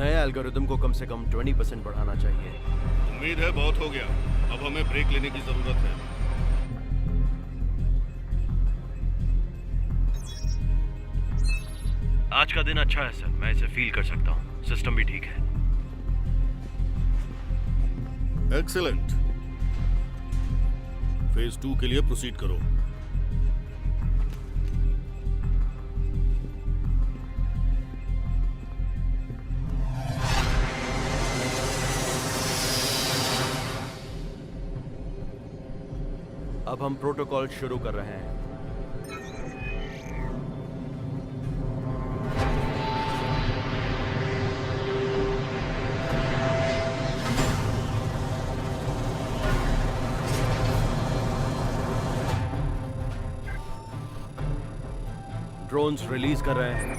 नए एल्गोरिदम को कम से कम 20% बढ़ाना चाहिए। उम्मीद है बहुत हो गया, अब हमें ब्रेक लेने की जरूरत है। आज का दिन अच्छा है सर, मैं इसे फील कर सकता हूँ। सिस्टम भी ठीक है। एक्सीलेंट। फेज 2 के लिए प्रोसीड करो। अब हम प्रोटोकॉल शुरू कर रहे हैं। ड्रोन्स रिलीज कर रहे हैं।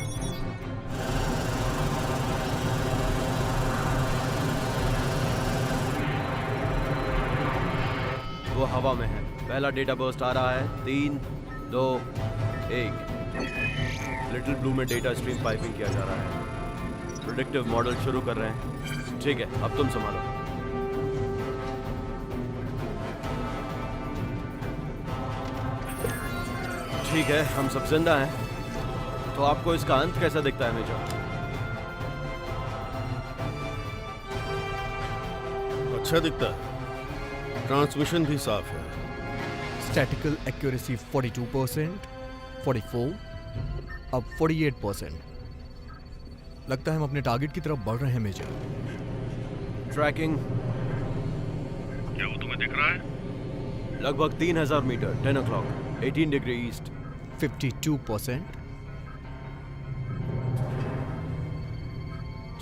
वो हवा में है। पहला डेटा बर्स्ट आ रहा है। 3, 2, 1। लिटिल ब्लू में डेटा स्ट्रीम पाइपिंग किया जा रहा है। प्रेडिक्टिव मॉडल शुरू कर रहे हैं। ठीक है, अब तुम संभालो। ठीक है, हम सब जिंदा हैं। तो आपको इसका अंत कैसा दिखता है मेजर? अच्छा दिखता है। ट्रांसमिशन भी साफ है। स्टैटिकल एक्यूरेसी 42%, 44, अब 48%। लगता है हम अपने टारगेट की तरफ बढ़ रहे हैं मेजर। ट्रैकिंग क्या वो तुम्हें दिख रहा है? लगभग 3000 मीटर, 10 o'clock, 18 डिग्री ईस्ट। 52%,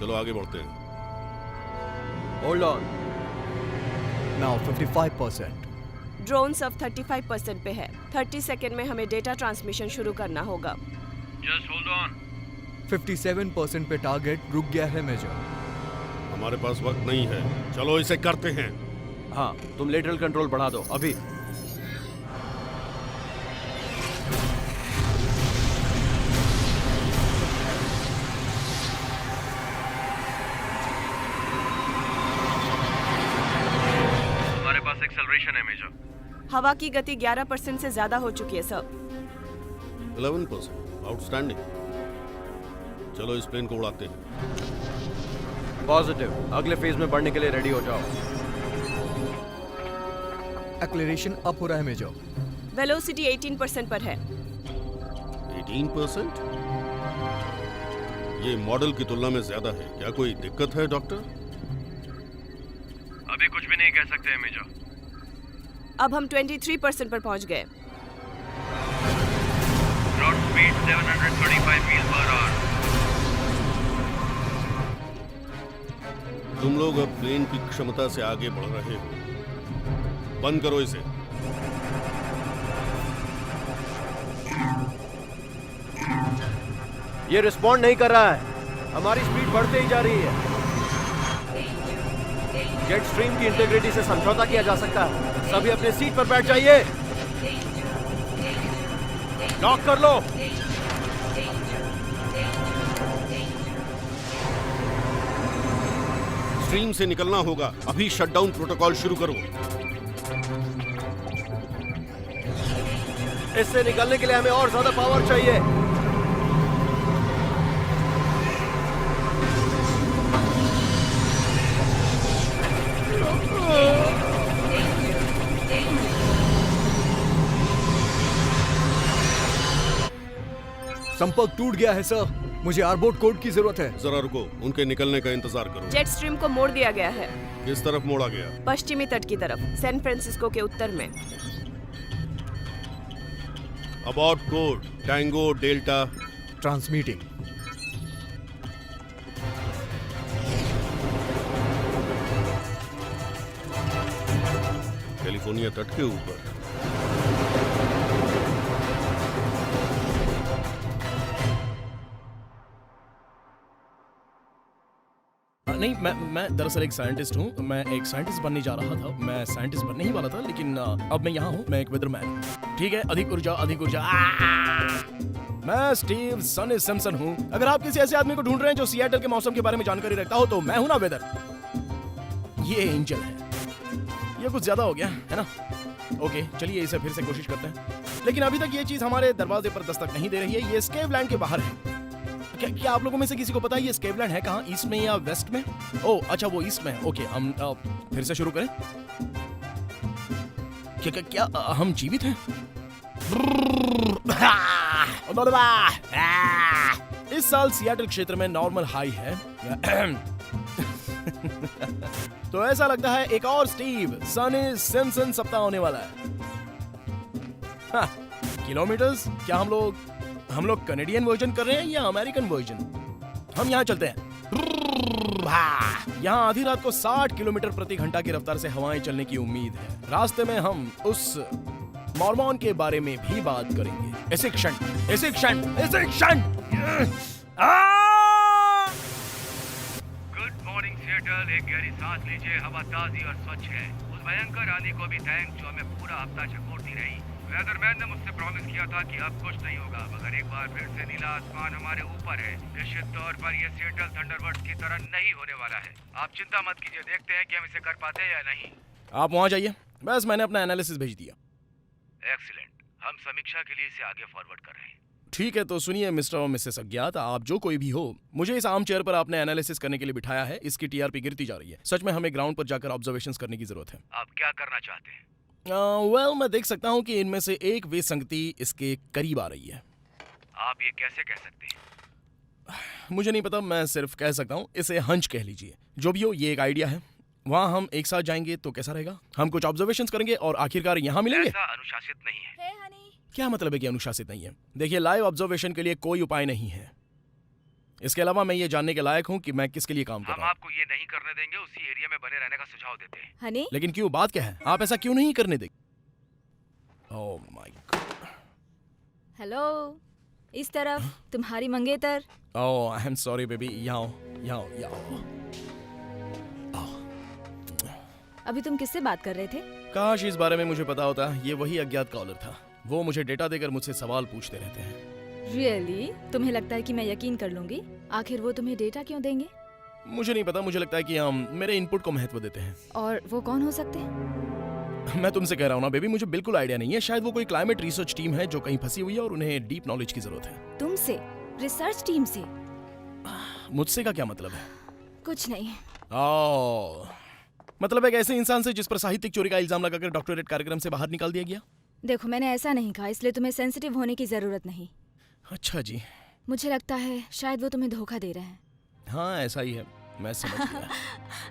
चलो आगे बढ़ते हैं। Hold on. नाउ 55%, ड्रोन्स अब 35% पे है। 30 सेकेंड में हमें डेटा ट्रांसमिशन शुरू करना होगा। Just hold on. 57% पे टारगेट रुक गया है मेजर। हमारे पास वक्त नहीं है, चलो इसे करते हैं। हाँ, तुम लेटरल कंट्रोल बढ़ा दो अभी। हमारे पास एक्सेलरेशन है मेजर। हवा की गति 11% से ज्यादा हो चुकी है सर। 11%, आउटस्टैंडिंग। चलो इस प्लेन को उड़ाते हैं। पॉजिटिव। अगले फेज में बढ़ने के लिए रेडी हो जाओ। एक्लेरेशन अप हो रहा है मेजर। वेलोसिटी 18% पर है। 18%? ये मॉडल की तुलना में ज्यादा है। क्या कोई दिक्कत है डॉक्टर? अभी कुछ भी नहीं कह सकते हैं मेजर। अब हम 23% पर पहुंच गए। ग्राउंड स्पीड 735 मील पर आवर। तुम लोग अब प्लेन की क्षमता से आगे बढ़ रहे हो। बंद करो इसे। ये रिस्पॉन्ड नहीं कर रहा है। हमारी स्पीड बढ़ते ही जा रही है। जेट स्ट्रीम की इंटीग्रिटी से समझौता किया जा सकता है। सभी अपने सीट पर बैठ जाइए। लॉक कर लो। स्ट्रीम से निकलना होगा। अभी शटडाउन प्रोटोकॉल शुरू करो। इससे निकलने के लिए हमें और ज्यादा पावर चाहिए। संपर्क टूट गया है सर। मुझे आरबोट कोड की जरूरत है। जरा रुको, उनके निकलने का इंतजार करो। जेट स्ट्रीम को मोड़ दिया गया है। किस तरफ मोड़ा गया? पश्चिमी तट की तरफ, सैन फ्रांसिस्को के उत्तर में। Abort code tango delta. Transmitting. California तट के ऊपर। नहीं, मैं दरअसल एक साइंटिस्ट हूँ। मैं एक साइंटिस्ट बनने जा रहा था। मैं साइंटिस्ट बनने ही वाला था, लेकिन अब मैं यहाँ हूँ। मैं एक वेदरमैन। ठीक है, अधिक ऊर्जा, अधिक ऊर्जा। मैं स्टीव सनी सिम्पसन हूँ। अगर आप किसी ऐसे आदमी को ढूंढ रहे हैं जो सिएटल के मौसम के बारे में जानकारी रखता हो तो मैं हूं ना वेदर। ये एंजल है। ये कुछ ज्यादा हो गया है ना? ओके, चलिए इसे फिर से कोशिश करते हैं। लेकिन अभी तक ये चीज हमारे दरवाजे पर दस्तक नहीं दे रही है। ये स्केवलैंड के बाहर है। क्या आप लोगों में से किसी को पता है ये स्केवलैंड है कहाँ? ईस्ट में या वेस्ट में? ओह अच्छा, वो ईस्ट में है। ओके, हम फिर से शुरू करें। क्या हम जीवित हैं? इस साल सिएटल क्षेत्र में नॉर्मल हाई है। तो ऐसा लगता है एक और स्टीव सनी सिम्पसन सप्ताह होने वाला है। किलोमीटर्स? क्या हम लोग कनेडियन वर्जन कर रहे हैं या अमेरिकन वर्जन? हम यहाँ चलते हैं। यहाँ आधी रात को 60 किलोमीटर प्रति घंटा की रफ्तार से हवाएं चलने की उम्मीद है। रास्ते में हम उस मॉर्मॉन के बारे में भी बात करेंगे। इसी क्षण गुड मॉर्निंग सिएटल। एक गहरी सांस लीजिए, हवा ताजी और स्वच्छ है। उस भयंकर आंधी को भी थैंक जो हमें पूरा हफ्ता चकोरती रही। वेदरमैन ने मुझसे प्रॉमिस किया था कि अब कुछ नहीं होगा, मगर एक बार फिर से नीला आसमान हमारे ऊपर है। निश्चित तौर पर यह सिएटल थंडरबर्ड्स की तरह नहीं होने वाला है। आप चिंता मत कीजिए, देखते हैं कि हम इसे कर पाते हैं या नहीं। आप वहां जाइए, बस मैंने अपना एनालिसिस भेज दिया। एक्सीलेंट, हम समीक्षा के लिए इसे आगे फॉरवर्ड कर रहे हैं। ठीक है, तो सुनिए मिस्टर और मिसेस अज्ञात, आप जो कोई भी हो, मुझे इस आम चेयर पर आपने एनालिसिस करने के लिए बिठाया है। इसकी टीआरपी गिरती जा रही है। सच में हमें ग्राउंड पर जाकर ऑब्जर्वेशंस करने की जरूरत है। आप क्या करना चाहते हैं? मैं देख सकता हूँ कि इनमें से एक विसंगति इसके करीब आ रही है। आप ये कैसे कह सकते हैं? मुझे नहीं पता, मैं सिर्फ कह सकता हूँ। इसे हंच कह लीजिए। जो भी हो, ये एक आइडिया है। वहाँ हम एक साथ जाएंगे तो कैसा रहेगा? हम कुछ ऑब्जर्वेशंस करेंगे और आखिरकार यहाँ मिलेंगे। ऐसा अनुशासित नहीं है। क्या मतलब है कि अनुशासित नहीं है? देखिए, लाइव ऑब्जर्वेशन के लिए कोई उपाय नहीं है। इसके अलावा मैं ये जानने के लायक हूँ कि मैं किसके लिए काम कर हम रहा हूँ। आपको ये नहीं करने देंगे। उसी एरिया में बने रहने का सुझाव देते हैं। हनी, लेकिन क्यों? बात क्या है? आप ऐसा क्यों नहीं करने देंगे? Oh my God. हेलो, इस तरफ तुम्हारी मंगेतर। ओह आई एम सॉरी बेबी। यहाँ अभी तुम किससे बात कर रहे थे? काश इस बारे में मुझे पता होता। ये वही अज्ञात कॉलर था। वो मुझे डेटा देकर मुझसे सवाल पूछते रहते हैं। रियली? तुम्हें लगता है कि मैं यकीन कर लूंगी? आखिर वो तुम्हें डेटा क्यों देंगे? मुझे नहीं पता। मुझे लगता है कि हम मेरे इनपुट को महत्व देते हैं। और वो कौन हो सकते हैं? मैं तुमसे कह रहा हूँ ना बेबी, मुझे बिल्कुल आइडिया नहीं है। शायद वो कोई क्लाइमेट रिसर्च टीम है जो कहीं फंसी हुई है और उन्हें डीप नॉलेज की जरूरत है। तुमसे? रिसर्च टीम से? मुझसे का क्या मतलब है? कुछ नहीं। ओह, मतलब एक ऐसे इंसान से जिस पर साहित्यिक चोरी का इल्जाम लगाकर डॉक्टरेट कार्यक्रम से बाहर निकाल दिया गया। देखो, मैंने ऐसा नहीं कहा, इसलिए तुम्हें सेंसिटिव होने की जरूरत नहीं। अच्छा जी। मुझे लगता है शायद वो तुम्हें धोखा दे रहे हैं। हाँ, ऐसा ही है। मैं समझ गया।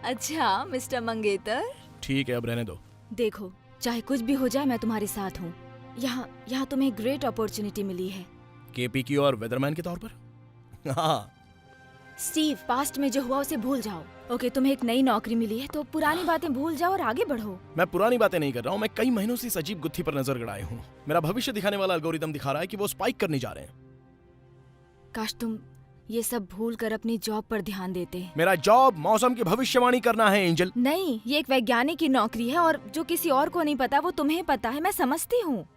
अच्छा मिस्टर मंगेतर। ठीक है, अब रहने दो। देखो, चाहे कुछ भी हो जाए, मैं तुम्हारे साथ हूँ। यहाँ तुम्हें ग्रेट अपॉर्चुनिटी मिली है। केपीक्यू और वेदरमैन के तौर पर। हाँ। स्टीव, पास्ट में जो हुआ उसे भूल जाओ। ओके, तुम्हें एक नई नौकरी मिली है तो पुरानी बातें भूल जाओ और आगे बढ़ो। मैं पुरानी बातें नहीं कर रहा हूँ। मैं कई महीनों से इस अजीब गुत्थी पर नजर गड़ाए हूँ। मेरा भविष्य दिखाने वाला एल्गोरिदम दिखा रहा है कि वो स्पाइक करने जा रहे हैं। काश तुम ये सब भूल कर अपनी जॉब पर ध्यान देते। मेरा जॉब मौसम की भविष्यवाणी करना है एंजल। नहीं, ये एक वैज्ञानिक की नौकरी है और जो किसी और को नहीं पता वो तुम्हें पता है। मैं समझती हूँ।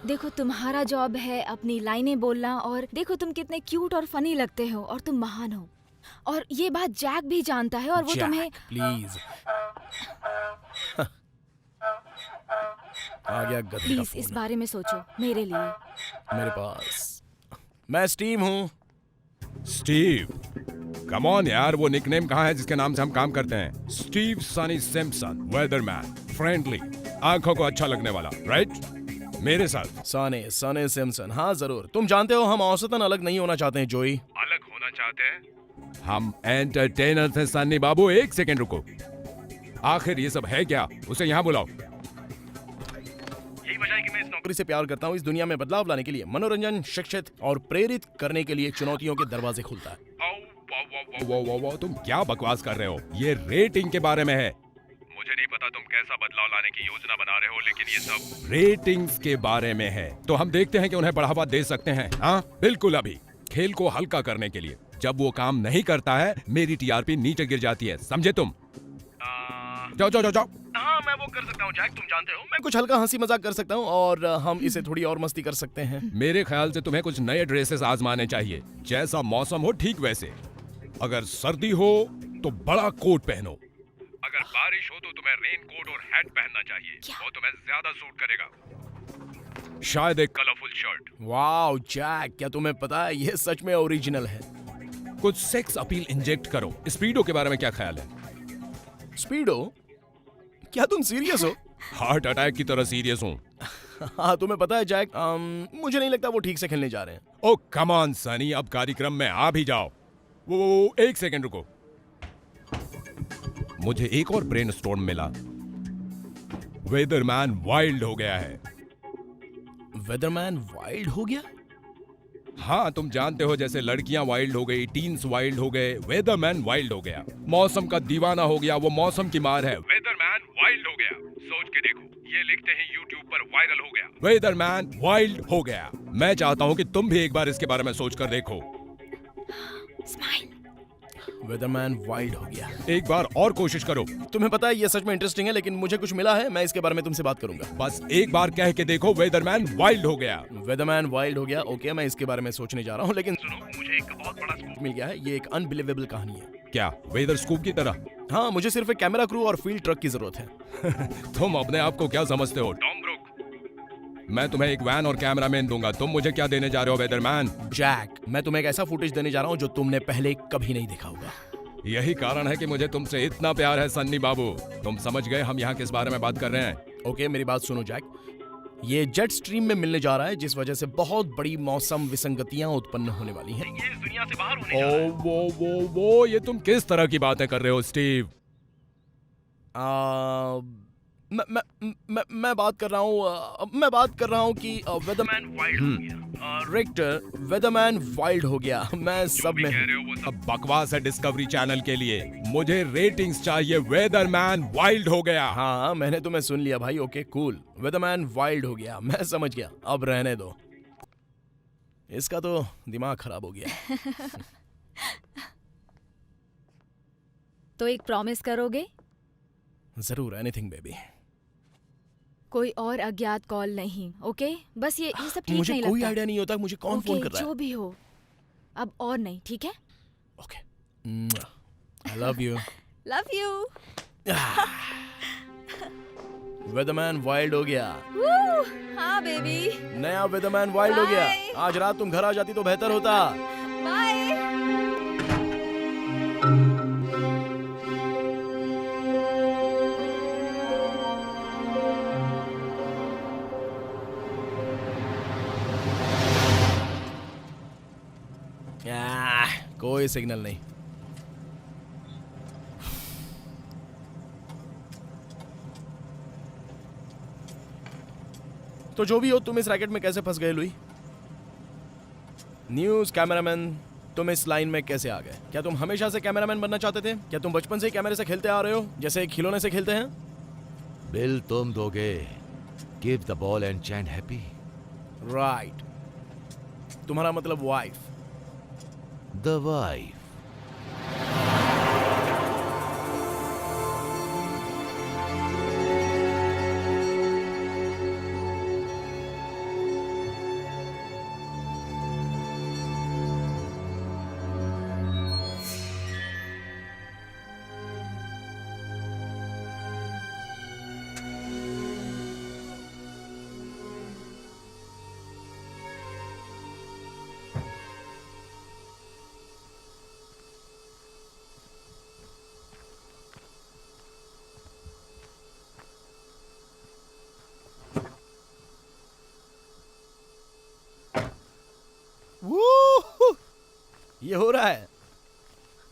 देखो, तुम्हारा जॉब है अपनी लाइनें बोलना, और देखो तुम कितने क्यूट और फनी लगते हो और तुम महान हो। और ये बात जैक भी जानता है और वो तुम्हें। प्लीज आ गया गधे का प्लीज फोन। इस बारे में सोचो मेरे लिए। मेरे पास। मैं स्टीव हूँ। स्टीव, कम ऑन यार, वो निकनेम कहाँ है जिसके नाम से हम काम करते हैं? स्टीव सनी सिम्पसन, वेदरमैन, फ्रेंडली, आंखों को अच्छा लगने वाला, राइट? मेरे साथ सनी सिम्पसन। हाँ जरूर। तुम जानते हो हम औसतन अलग नहीं होना चाहते हैं जोई। अलग होना चाहते हैं? हम एंटरटेनर थे सन्नी बाबू। एक सेकेंड रुको। आखिर ये सब है क्या? उसे यहाँ बुलाओ। यही वजह है कि मैं इस नौकरी से प्यार करता हूँ। इस दुनिया में बदलाव लाने के लिए, मनोरंजन, शिक्षित और प्रेरित करने के लिए चुनौतियों के दरवाजे खुलता है। वो तुम क्या बकवास कर रहे हो? ये रेटिंग के बारे में है। मुझे नहीं पता तुम कैसा बदलाव लाने की योजना बना रहे हो, लेकिन ये सब रेटिंग्स के बारे में है। तो हम देखते हैं कि उन्हें बढ़ावा दे सकते हैं। हाँ बिल्कुल। अभी खेल को हल्का करने के लिए जब वो काम नहीं करता है, मेरी टीआरपी नीचे गिर जाती है। समझे तुम? जाओ जाओ जाओ जाओ। हाँ, मैं वो कर सकता हूँ जैक, तुम जानते हो मैं कुछ हल्का हंसी मजाक कर सकता हूँ और हम इसे थोड़ी और मस्ती कर सकते हैं। मेरे ख्याल से तुम्हें कुछ नए ड्रेसेस आजमाने चाहिए। जैसा मौसम हो ठीक वैसे। अगर सर्दी हो तो बड़ा कोट पहनो। अगर बारिश हो तो तुम्हें रेन कोट और हैट पहनना चाहिए। वो तुम्हें ज्यादा सूट करेगा। शायद एक कलरफुल शर्ट। वाओ जैक, क्या तुम्हें पता है ये सच में ओरिजिनल है। कुछ सेक्स अपील इंजेक्ट करो। स्पीडो के बारे में क्या ख्याल है? स्पीडो? क्या तुम सीरियस हो? हार्ट अटैक की तरह सीरियस हूँ। हाँ तुम्हें पता है जैक, मुझे नहीं लगता वो ठीक से खेलने जा रहे हैं। ओ कम ऑन सनी, अब कार्यक्रम में आ भी जाओ। वो एक सेकंड रुको। मुझे एक और ब्रेनस्टॉर्म मिला। वेदरमैन वाइल्ड हो गया है। वेदरमैन वाइल्ड हो गया? हाँ, तुम जानते हो जैसे लड़कियां वाइल्ड हो गई, टीन्स वाइल्ड हो गए, वेदरमैन वाइल्ड हो गया। मौसम का दीवाना हो गया, वो मौसम की मार है। वेदरमैन वाइल्ड हो गया। सोच के देखो, ये लिखते हैं यूट्यूब पर वायरल हो गया। वेदरमैन वाइल्ड हो गया। मैं चाहता हूँ कि तुम भी एक बार इसके बारे में सोच कर देखो। स्माइल। वेदरमैन वाइल्ड हो गया। एक बार और कोशिश करो। तुम्हें पता है ये सच में इंटरेस्टिंग है, लेकिन मुझे कुछ मिला है, मैं इसके बारे में तुमसे बात करूंगा। बस एक बार कह के देखो, वेदरमैन वाइल्ड हो गया। वेदरमैन वाइल्ड हो गया, ओके मैं इसके बारे में सोचने जा रहा हूँ, लेकिन सुनो मुझे एक बहुत बड़ा स्कूप मिल गया है। ये एक अनबिलीवेबल कहानी है। क्या वेदर स्कूप की तरह? हाँ, मुझे सिर्फ एक कैमरा क्रू और फील्ड ट्रक की जरूरत है। तुम अपने आप को क्या समझते हो, टॉम ब्रूक? मैं तुम्हें एक वैन और कैमरामैन दूंगा। तुम मुझे क्या देने जा रहे हो वेदरमैन? जैक, मैं तुम्हें एक ऐसा फुटेज देने जा रहा हूँ जो तुमने पहले कभी नहीं देखा होगा। यही कारण है कि मुझे तुमसे इतना प्यार है सन्नी बाबू। तुम समझ गए हम यहाँ किस बारे में बात कर रहे हैं? ओके मेरी बात सुनो जैक, ये जेट स्ट्रीम में मिलने जा रहा है, जिस वजह से बहुत बड़ी मौसम विसंगतियां उत्पन्न होने वाली हैं। ये इस दुनिया से बाहर होने जा रहा है। वो ये तुम किस तरह की बातें कर रहे हो स्टीव? मैं बात कर रहा हूँ कि वेदरमैन वाइल्ड हो गया। रिक्टर, वेदरमैन वाइल्ड हो गया। मैं सब में हूँ। वो सब बकवास है डिस्कवरी चैनल के लिए। मुझे रेटिंग्स चाहिए। वेदरमैन वाइल्ड हो गया। हाँ मैंने तुम्हें सुन लिया भाई। ओके कूल, वेदरमैन वाइल्ड हो गया, मैं समझ गया। अब रहने दो, इसका तो दिमाग खराब हो गया। तो एक प्रॉमिस करोगे? जरूर, एनीथिंग बेबी। कोई और अज्ञात कॉल नहीं, ओके? बस ये सब ठीक मुझे नहीं कोई लगता। आइडिया नहीं होता मुझे कौन फोन ओके, कर रहा है। जो भी हो, अब और नहीं, ठीक है? Okay, I love you. Love you. Weatherman wild हो गया। हाँ बेबी। नया वेदरमैन वाइल्ड हो गया। Bye. आज रात तुम घर आ जाती तो बेहतर होता। बाय। कोई सिग्नल नहीं। तो जो भी हो, तुम इस रैकेट में कैसे फंस गए लुई? न्यूज कैमरामैन, तुम इस लाइन में कैसे आ गए? क्या तुम हमेशा से कैमरामैन बनना चाहते थे? क्या तुम बचपन से ही कैमरे से खेलते आ रहे हो, जैसे खिलौने से खेलते हैं? बिल तुम दोगे। Give the ball and chain happy. Right, तुम्हारा मतलब वाइफ। The wife. वूहू! ये हो रहा है,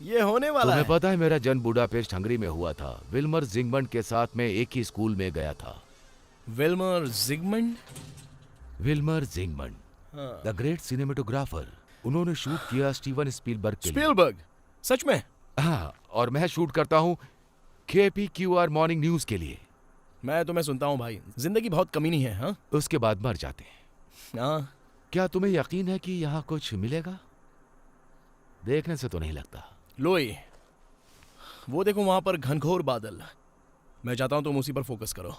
ये होने वाला तुम्हें है। पता है मेरा जन्म बुडापेस्ट हंगरी में हुआ था। विल्मर जिंगमंड के साथ मैं एक ही स्कूल में गया था। Vilmos Zsigmond? Vilmos Zsigmond, the great cinematographer. उन्होंने शूट किया स्टीवन स्पीलबर्ग के लिए। स्पीलबर्ग? सच में? हाँ, और मैं शूट करता हूँ KPQR मॉर्निंग न्यूज के लिए। मैं तुम्हें सुनता हूँ भाई, जिंदगी बहुत कमीनी है। हाँ उसके बाद मर जाते हैं। हाँ। क्या तुम्हें यकीन है कि यहाँ कुछ मिलेगा? देखने से तो नहीं लगता। लोई, वो देखो वहां पर घनघोर बादल। मैं चाहता हूं तुम उसी पर फोकस करो।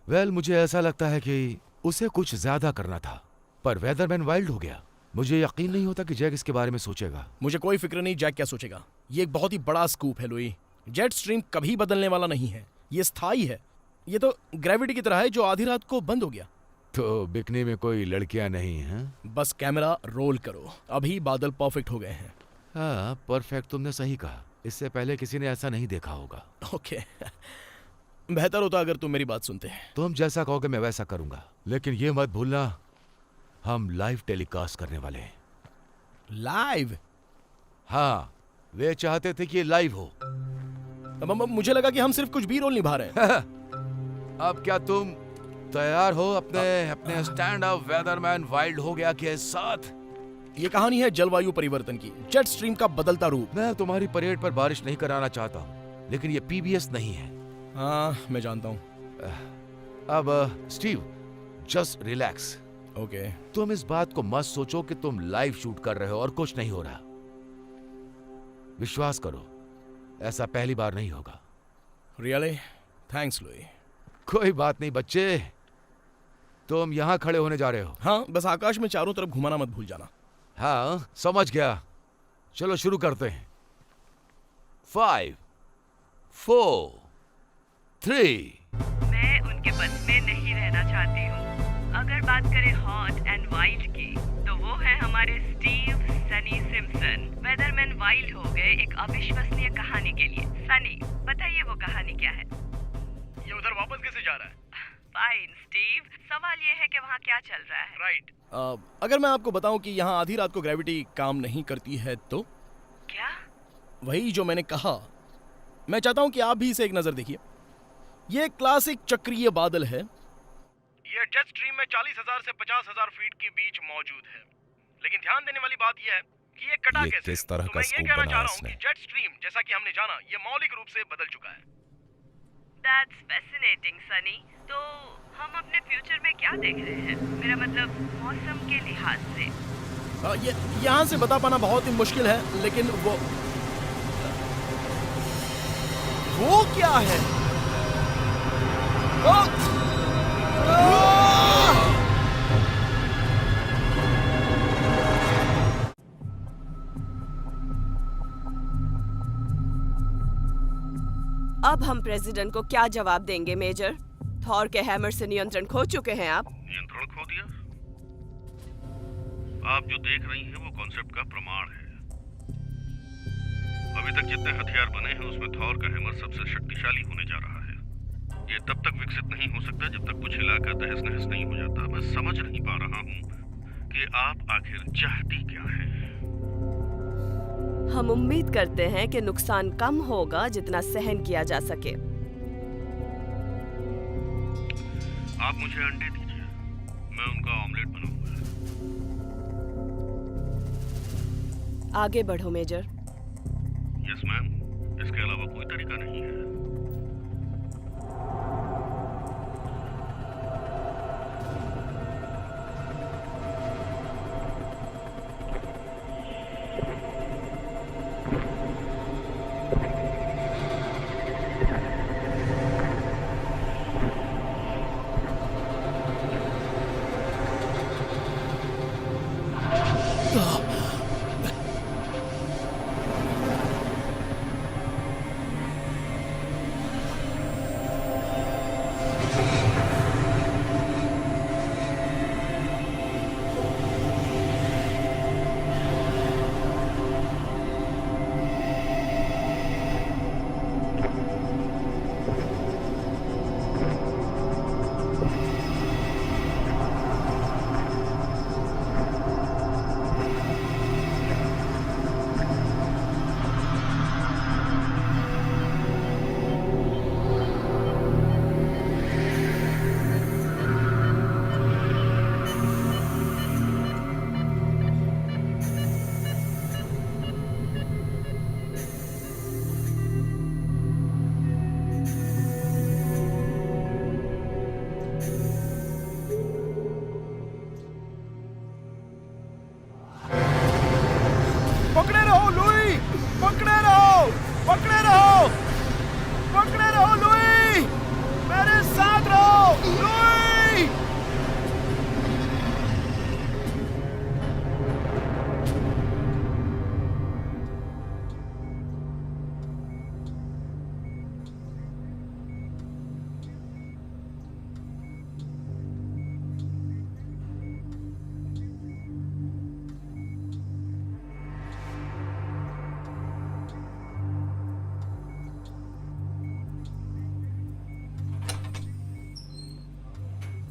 वेल, मुझे ऐसा लगता है कि उसे कुछ ज्यादा करना था, पर वेदरमैन वाइल्ड हो गया। मुझे यकीन नहीं होता कि जैक इसके बारे में सोचेगा। मुझे कोई फिक्र नहीं जैक क्या सोचेगा। ये एक बहुत ही बड़ा स्कूप है लुई। जेट स्ट्रीम कभी बदलने वाला नहीं है, ये स्थायी है। ये तो ग्रेविटी की तरह है जो आधी रात को बंद हो गया। तो बिकनी में कोई लड़कियां नहीं हैं? बस कैमरा रोल करो, अभी बादल परफेक्ट हो गए हैं। हाँ, परफेक्ट, तुमने सही कहा। इससे पहले किसी ने ऐसा नहीं देखा होगा। ओके बेहतर होता अगर तुम मेरी बात सुनते। तुम जैसा कहोगे मैं वैसा करूंगा, लेकिन ये मत भूलना हम लाइव टेलीकास्ट करने वाले हैं। लाइव? हाँ, वे चाहते थे कि ये लाइव हो। मुझे लगा कि हम सिर्फ कुछ भी रोल निभा रहे हैं। अब क्या तुम तैयार हो अपने स्टैंड अप वेदरमैन वाइल्ड हो गया के साथ? ये कहानी है जलवायु परिवर्तन की, जेट स्ट्रीम का बदलता रूप। मैं तुम्हारी परेड पर बारिश नहीं कराना चाहता हूँ, लेकिन ये पीबीएस नहीं है। हाँ, मैं जानता हूँ। अब स्टीव, जस्ट रिलैक्स। ओके। तुम इस बात को मत सोचो कि तुम लाइव शूट कर रहे हो और कुछ नहीं हो रहा। विश्वास करो, ऐसा पहली बार नहीं होगा। रियली? Thanks Louis. कोई बात नहीं बच्चे, तुम यहां खड़े होने जा रहे हो। हाँ, बस आकाश में चारों तरफ घुमाना मत भूल जाना। हाँ, समझ गया। चलो शुरू करते हैं। 5, 4, 3। मैं उनके बस में नहीं रहना चाहती हूँ। अगर बात करें हॉट एंड वाइल्ड की, तो वो है हमारे स्टीव सनी सिम्पसन। वेदरमैन वाइल्ड हो गए एक अविश्वसनीय कहानी के लिए। सनी, बताइए वो कहानी क्या है? ये उधर वापस कैसे जा रहा है? फाइन स्टीव, सवाल ये है कि वहाँ क्या चल रहा है? राइट। अगर मैं आपको बताऊं कि यहाँ आधी रात को ग्रेविटी काम नहीं करती है तो? क्या? वही जो मैंने कहा। मैं चाहता हूं कि आप भी इसे एक नजर देखिए। ये क्लासिक चक्रीय बादल है। ये जेट स्ट्रीम में 40,000 से 50,000 फीट के बीच मौजूद है, लेकिन ध्यान देने वाली बात यह है कि ये कटा कैसे। किस तरह तो का मैं ये स्कूप कहना बनाया चाह रहा हूँ इसने? कि जेट स्ट्रीम, जैसा कि हमने जाना, ये मौलिक रूप से बदल चुका है। That's fascinating, Sunny. तो हम अपने फ्यूचर में क्या देख रहे हैं? मेरा मतलब मौसम के लिहाज से। ये यहाँ से बता पाना बहुत ही मुश्किल है, लेकिन वो क्या है? अब हम प्रेसिडेंट को क्या जवाब देंगे मेजर? थॉर के हैमर से नियंत्रण खो चुके हैं आप। नियंत्रण खो दिया? आप जो देख रही हैं वो कॉन्सेप्ट का प्रमाण है। अभी तक जितने हथियार बने हैं उसमें थॉर का हैमर सबसे शक्तिशाली होने जा रहा है। ये तब तक विकसित नहीं हो सकता जब तक कुछ इलाका तहस नहस नहीं हो जाता। मैं समझ नहीं पा रहा हूँ कि आप आखिर चाहती क्या हैं। हम उम्मीद करते हैं कि नुकसान कम होगा जितना सहन किया जा सके। आप मुझे अंडे दीजिए, मैं उनका ऑमलेट बनाऊंगा। आगे बढ़ो मेजर। यस मैम, इसके अलावा कोई तरीका नहीं है।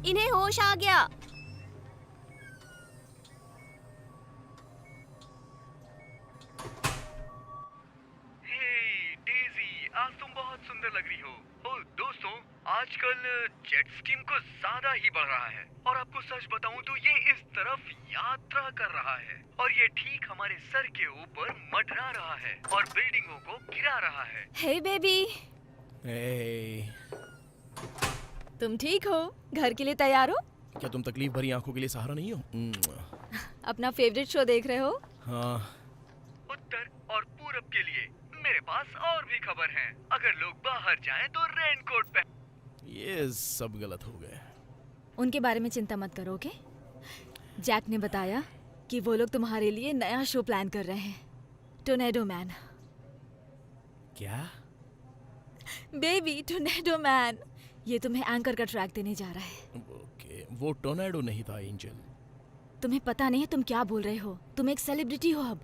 इन्हें होश आ गया। हे डेजी, आज तुम बहुत सुंदर लग रही हो। और दोस्तों, आजकल जेट स्ट्रीम को ज्यादा ही बढ़ रहा है और आपको सच बताऊं तो ये इस तरफ यात्रा कर रहा है और ये ठीक हमारे सर के ऊपर मंडरा रहा है और बिल्डिंगों को गिरा रहा है। हे बेबी, Hey, तुम ठीक हो? घर के लिए तैयार हो? क्या तुम तकलीफ भरी आंखों के लिए सहारा नहीं हो? अपना फेवरेट शो देख रहे हो? हाँ, उत्तर और पूरब के लिए मेरे पास और भी खबर है। अगर लोग बाहर जाएं तो रेनकोट पहन। ये सब गलत हो गए। उनके बारे में चिंता मत करो, ओके? जैक ने बताया कि वो लोग तुम्हारे लिए नया शो प्लान कर रहे हैं, टोर्नेडो मैन। क्या? Baby, tornado man. ये तुम्हें एंकर का ट्रैक देने जा रहा है। ओके, वो टोर्नेडो नहीं था एंजल। तुम्हें पता नहीं है तुम क्या बोल रहे हो। तुम एक सेलिब्रिटी हो अब।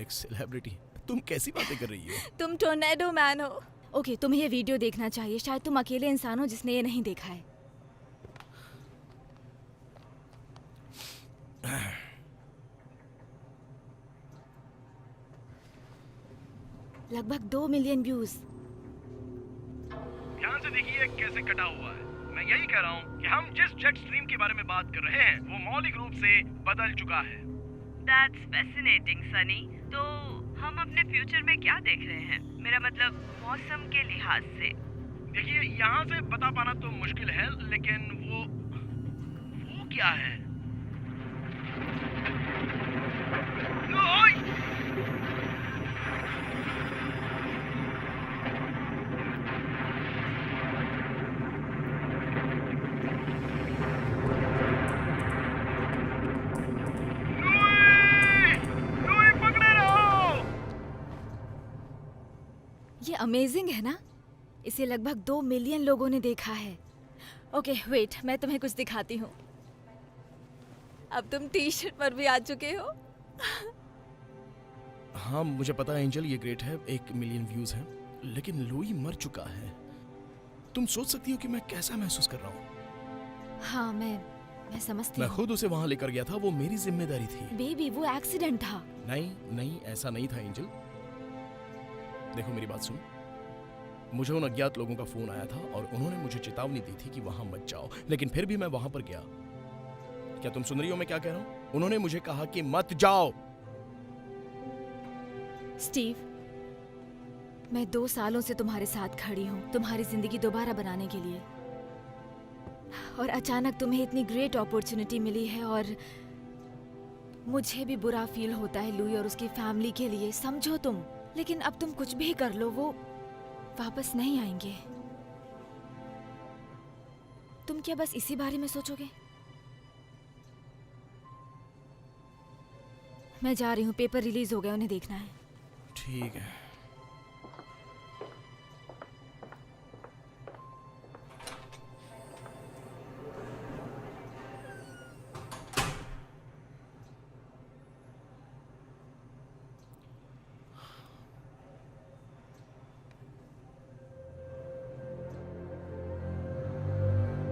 एक सेलिब्रिटी? तुम कैसी बातें कर रही हो? तुम टोर्नेडो मैन हो। ओके, तुम्हें ये वीडियो देखना चाहिए। शायद तुम अकेले इंसान हो जिसने ये नहीं देखा है। लगभग 2 मिलियन व्यूज। ध्यान से देखिए कैसे कटा हुआ है। मैं यही कह रहा हूँ कि हम जिस जेट स्ट्रीम के बारे में बात कर रहे हैं वो मौलिक रूप से बदल चुका है। That's fascinating, Sunny. तो हम अपने फ्यूचर में क्या देख रहे हैं? मेरा मतलब मौसम के लिहाज से। देखिए, यहाँ से बता पाना तो मुश्किल है, लेकिन वो क्या है? ओए! लुई, पकड़े रहो! ये अमेजिंग है ना? इसे लगभग 2 मिलियन लोगों ने देखा है। ओके वेट, मैं तुम्हें कुछ दिखाती हूँ। अब तुम टी शर्ट पर भी आ चुके हो। हाँ, मुझे पता है एंजल, ये ग्रेट है। 1 मिलियन व्यूज हैं, लेकिन लुई मर चुका है। तुम सोच सकती हो कि मैं कैसा महसूस कर रहा हूँ। हाँ, मैं समझती मैं हूँ। खुद उसे वहां लेकर गया था, वो मेरी जिम्मेदारी थी। बेबी, वो एक्सीडेंट था। नहीं नहीं, ऐसा नहीं था एंजल। देखो मेरी बात सुनो। मुझे उन अज्ञात लोगों का फोन आया था और उन्होंने मुझे चेतावनी दी थी कि वहां मत जाओ, लेकिन फिर भी मैं वहां पर गया। क्या तुम सुन रही हो मैं क्या कह रहा हूं? उन्होंने मुझे कहा कि मत जाओ। स्टीव, मैं 2 सालों से तुम्हारे साथ खड़ी हूँ, तुम्हारी जिंदगी दोबारा बनाने के लिए। और अचानक तुम्हें इतनी ग्रेट अपॉर्चुनिटी मिली है और मुझे भी बुरा फील होता है लुई और उसकी फैमिली के लिए, समझो तुम। लेकिन अब तुम कुछ भी कर लो, वो वापस नहीं आएंगे। तुम क्या बस इसी बारे में सोचोगे? मैं जा रही हूँ, पेपर रिलीज हो गए, उन्हें देखना है। ठीक है।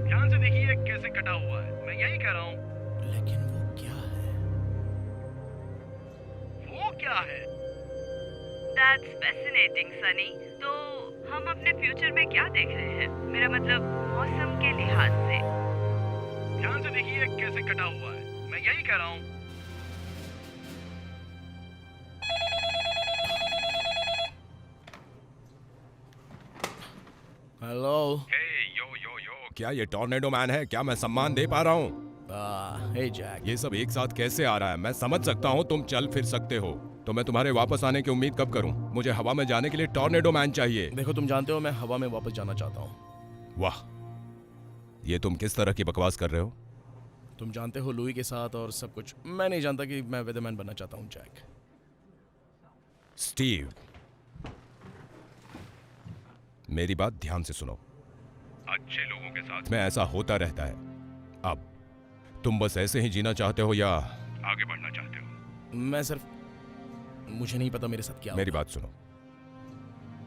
ध्यान से देखिए कैसे कटा हुआ है। मैं यही कह रहा हूँ। लेकिन वो क्या है? वो क्या है? That's fascinating, Sunny. तो हम अपने फ्यूचर में क्या देख रहे हैं? मेरा मतलब मौसम के लिहाज से। ध्यान से देखिए कैसे कटा हुआ है। मैं यही कह रहा हूँ। हेलो। यो, क्या ये टॉर्नेडो मैन है? क्या मैं सम्मान दे पा रहा हूँ? हे जैक। ये सब एक साथ कैसे आ रहा है? मैं समझ सकता हूँ तुम चल फिर सकते हो, तो मैं तुम्हारे वापस आने की उम्मीद कब करूँ? मुझे हवा में जाने के लिए टॉर्नेडो मैन चाहिए। देखो, तुम जानते हो मैं हवा में वापस जाना चाहता हूँ। वाह, ये तुम किस तरह की बकवास कर रहे हो? तुम जानते हो लुई के साथ और सब कुछ। मैं नहीं जानता कि मैं वेदरमैन बनना चाहता हूँ जैक। स्टीव, मेरी बात ध्यान से सुनो। अच्छे लोगों के साथ में ऐसा होता रहता है। अब तुम बस ऐसे ही जीना चाहते हो या आगे बढ़ना चाहते हो? मैं सिर्फ, मुझे नहीं पता मेरे साथ क्या मेरी होगा। बात सुनो,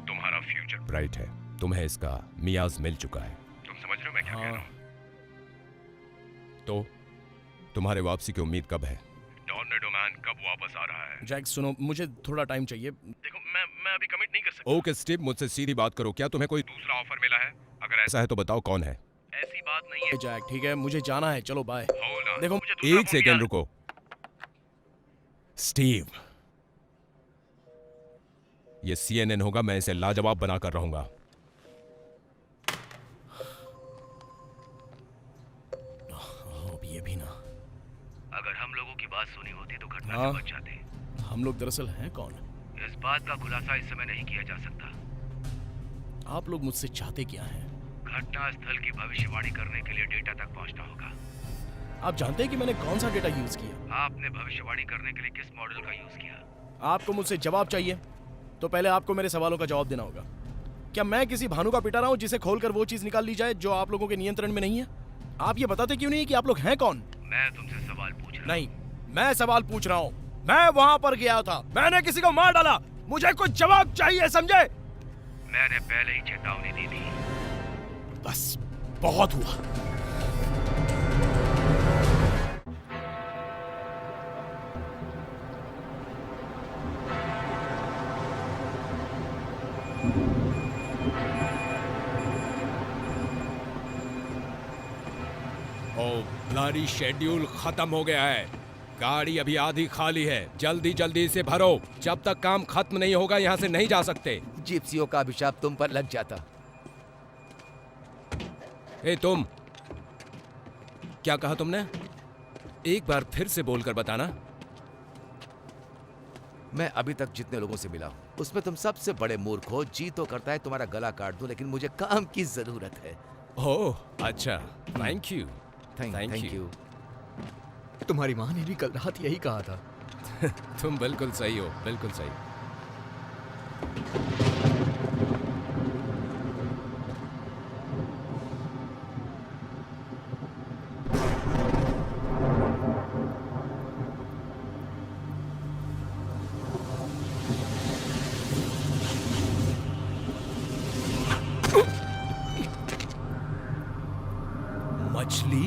तुम्हारा फ्यूचर ब्राइट है, तुम्हें इसका मियाज मिल चुका है। तुम समझ रहे हो मैं क्या कह रहा हूँ? तो तुम्हारे वापसी की उम्मीद कब है? टॉर्नेडो मैन कब वापस आ रहा है? जैक सुनो, मुझे थोड़ा टाइम चाहिए। देखो मैं अभी कमिट नहीं कर सकता। ओके स्टीव, मुझसे सीधी बात करो, क्या तुम्हें कोई दूसरा ऑफर मिला है? अगर ऐसा है तो बताओ कौन है? ऐसी बात नहीं है। जैक ठीक है, मुझे जाना है, चलो बाय। Hold on, देखो मुझे दूसरा एक फोन भी सेकेंड आ- रुको। स्टीव, ये CNN होगा, मैं इसे लाजवाब बनाकर रहूंगा। अब ये भी ना। अगर हम लोगों की बात सुनी होती तो घटना हाँ। से बच जाते। हम लोग दरअसल हैं कौन? इस बात का खुलासा इस समय नहीं किया जा सकता। आप लोग मुझसे चाहते क्या हैं? घटना स्थल की भविष्यवाणी करने के लिए डेटा तक पहुंचना होगा। आप जानते हैं कि मैंने कौन सा डेटा यूज किया? आपने भविष्यवाणी करने के लिए किस मॉडल का यूज किया? आपको मुझसे जवाब चाहिए तो पहले आपको मेरे सवालों का जवाब देना होगा। क्या मैं किसी भानु का पिटा रहा हूं जिसे खोलकर वो चीज निकाल ली जाए जो आप लोगों के नियंत्रण में नहीं है? आप ये बताते क्यों नहीं कि आप लोग हैं कौन? मैं तुमसे सवाल पूछ रहा हूं। नहीं, मैं सवाल पूछ रहा हूं। मैं वहां पर गया था, मैंने किसी को मार डाला, मुझे कुछ जवाब चाहिए, समझे? मैंने पहले ही चेतावनी दी थी। बस बहुत हुआ। ओ ब्लडी शेड्यूल खत्म हो गया है। गाड़ी अभी आधी खाली है, जल्दी जल्दी इसे भरो। जब तक काम खत्म नहीं होगा यहाँ से नहीं जा सकते। जिप्सियों का अभिशाप तुम पर लग जाता। ए तुम, क्या कहा तुमने? एक बार फिर से बोलकर बताना। मैं अभी तक जितने लोगों से मिला हूं उसमें तुम सबसे बड़े मूर्ख हो। जी तो करता है तुम्हारा गला काट दूं, लेकिन मुझे काम की जरूरत है। ओह अच्छा, थैंक यू। Thank you. तुम्हारी माँ ने भी कल रात यही कहा था। तुम बिल्कुल सही हो, बिल्कुल सही। मछली?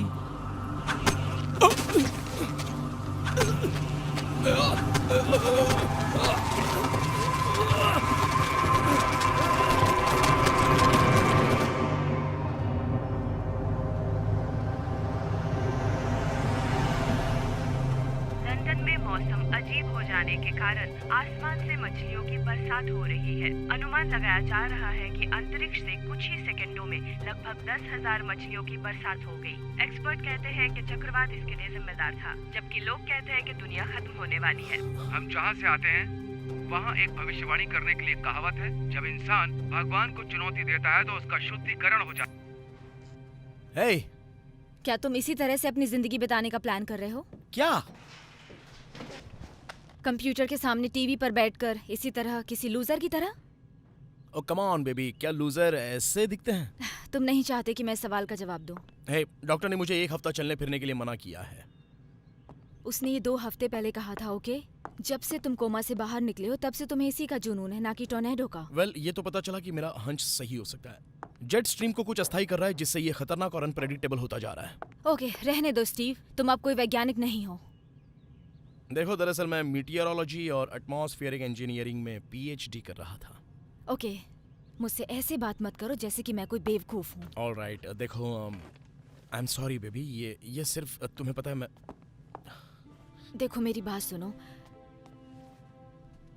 लंदन में मौसम अजीब हो जाने के कारण आसमान से मछलियों की बरसात हो रही है। अनुमान लगाया जा रहा है कि अंतरिक्ष से कुछ ही सेकंडों में लगभग 10,000 मछलियों की बरसात हो गई। एक्सपर्ट कहते हैं कि चक्रवात इसके लिए जिम्मेदार था, जबकि लोग कहते हैं कि दुनिया खत्म होने वाली है। हम जहाँ से आते हैं वहाँ एक भविष्यवाणी करने के लिए कहावत है, जब इंसान भगवान को चुनौती देता है तो उसका शुद्धिकरण हो जाता है। हे, क्या तुम इसी तरह से अपनी जिंदगी बिताने का प्लान कर रहे हो? क्या? कंप्यूटर के सामने टीवी पर बैठकर इसी तरह किसी लूजर की तरह? ओ कम ऑन बेबी, क्या लूजर ऐसे दिखते हैं? तुम नहीं चाहते कि मैं सवाल का जवाब दूं। हे, डॉक्टर ने मुझे 1 हफ्ता चलने फिरने के लिए मना किया है। उसने ये 2 हफ्ते पहले कहा था, ओके? जब से तुम कोमा से बाहर निकले हो तब से तुम्हें इसी का जुनून है, ना कि टोर्नेडो का। वेल, ये तो पता चला कि मेरा हंच सही हो सकता है। जेट स्ट्रीम को कुछ अस्थायी कर रहा है जिससे ये खतरनाक और अनप्रेडिक्टेबल होता जा रहा है। ओके, रहने दो स्टीव, तुम अब कोई वैज्ञानिक नहीं हो। देखो, दरअसल मैं मीटियोरोलॉजी और एटमॉस्फेरिक इंजीनियरिंग में PhD कर रहा था। ओके, मुझसे ऐसे बात मत करो जैसे कि मैं कोई बेवकूफ हूँ। ऑलराइट, देखो, आई एम सॉरी बेबी, ये सिर्फ तुम्हें पता है मैं। देखो मेरी बात सुनो,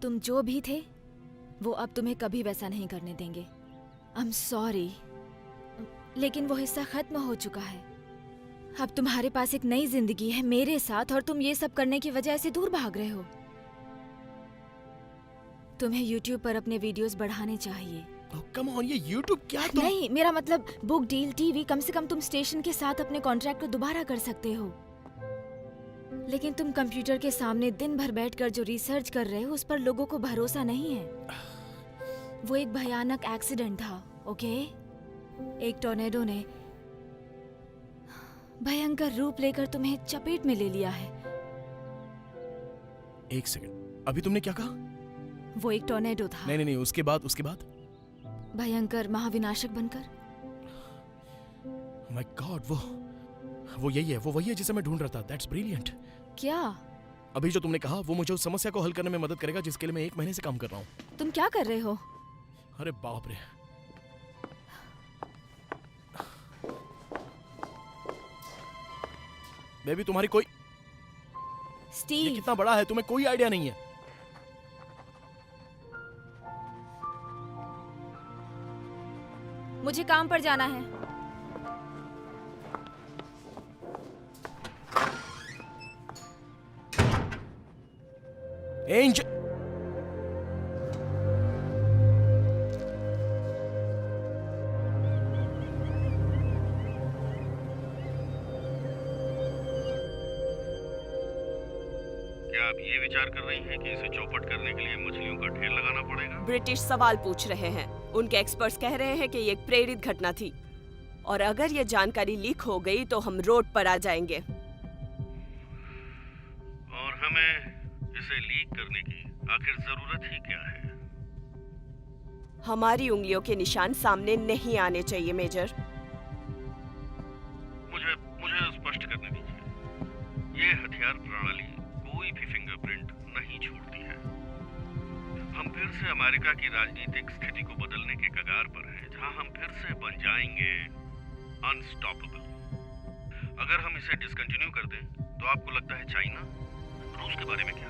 तुम जो भी थे वो अब तुम्हें कभी वैसा नहीं करने देंगे। आई एम सॉरी, लेकिन वो हिस्सा खत्म हो चुका है। अब तुम्हारे पास एक नई जिंदगी है मेरे साथ, और तुम ये सब करने की वजह से दूर भाग रहे हो। तुम्हें YouTube पर अपने वीडियोस बढ़ाने चाहिए। कम ऑन, ये YouTube क्या तुम? नहीं, मेरा मतलब बुक डील, टीवी, कम से कम तुम स्टेशन के साथ अपने कॉन्ट्रैक्ट को दोबारा कर सकते हो। लेकिन तुम कंप्यूटर के सामने दिन भर बैठकर जो रिसर्च कर रहे हो उस पर लोगों को भरोसा नहीं है। वो एक भयानक एक्सीडेंट था, ओके? एक टॉर्नेडो ने भयंकर रूप लेकर तुम्हें चपेट में ले लिया है। 1 सेकंड, अभी तुमने क्या कहा? वो एक टॉर्नेडो था। नहीं, उसके बाद भयंकर महाविनाशक बनकर। माय गॉड, वो वो वही है जिसे मैं ढूंढ रहा था। That's brilliant. क्या? अभी जो तुमने कहा वो मुझे उस समस्या को हल करने में मदद करेगा जिसके लिए मैं 1 महीने से काम कर रहा हूँ। तुम क्या कर रहे हो? अरे बाप रे। बेबी तुम्हारी कोई ये स्टीव, कितना बड़ा है तुम्हें कोई आइडिया नहीं है। मुझे काम पर जाना है। एंजल, क्या आप ये विचार कर रही हैं कि इसे चौपट करने के लिए मछलियों का ढेर लगाना पड़ेगा? ब्रिटिश सवाल पूछ रहे हैं। उनके एक्सपर्ट्स कह रहे हैं कि ये एक प्रेरित घटना थी और अगर ये जानकारी लीक हो गई तो हम रोड पर आ जाएंगे। और हमें इसे लीक करने की आखिर जरूरत ही क्या है? हमारी उंगलियों के निशान सामने नहीं आने चाहिए मेजर। मुझे स्पष्ट करने दीजिए। ये हथियार प्रणाली कोई भी फिंगरप्रिंट नहीं छोड़ती है। हम फिर से अमेरिका की राजनीतिक स्थिति को बदलने के कगार पर हैं, जहां हम फिर से बन जाएंगे अनस्टॉपेबल। अगर हम इसे डिसकंटिन्यू कर दें तो आपको लगता है चाइना, रूस के बारे में क्या?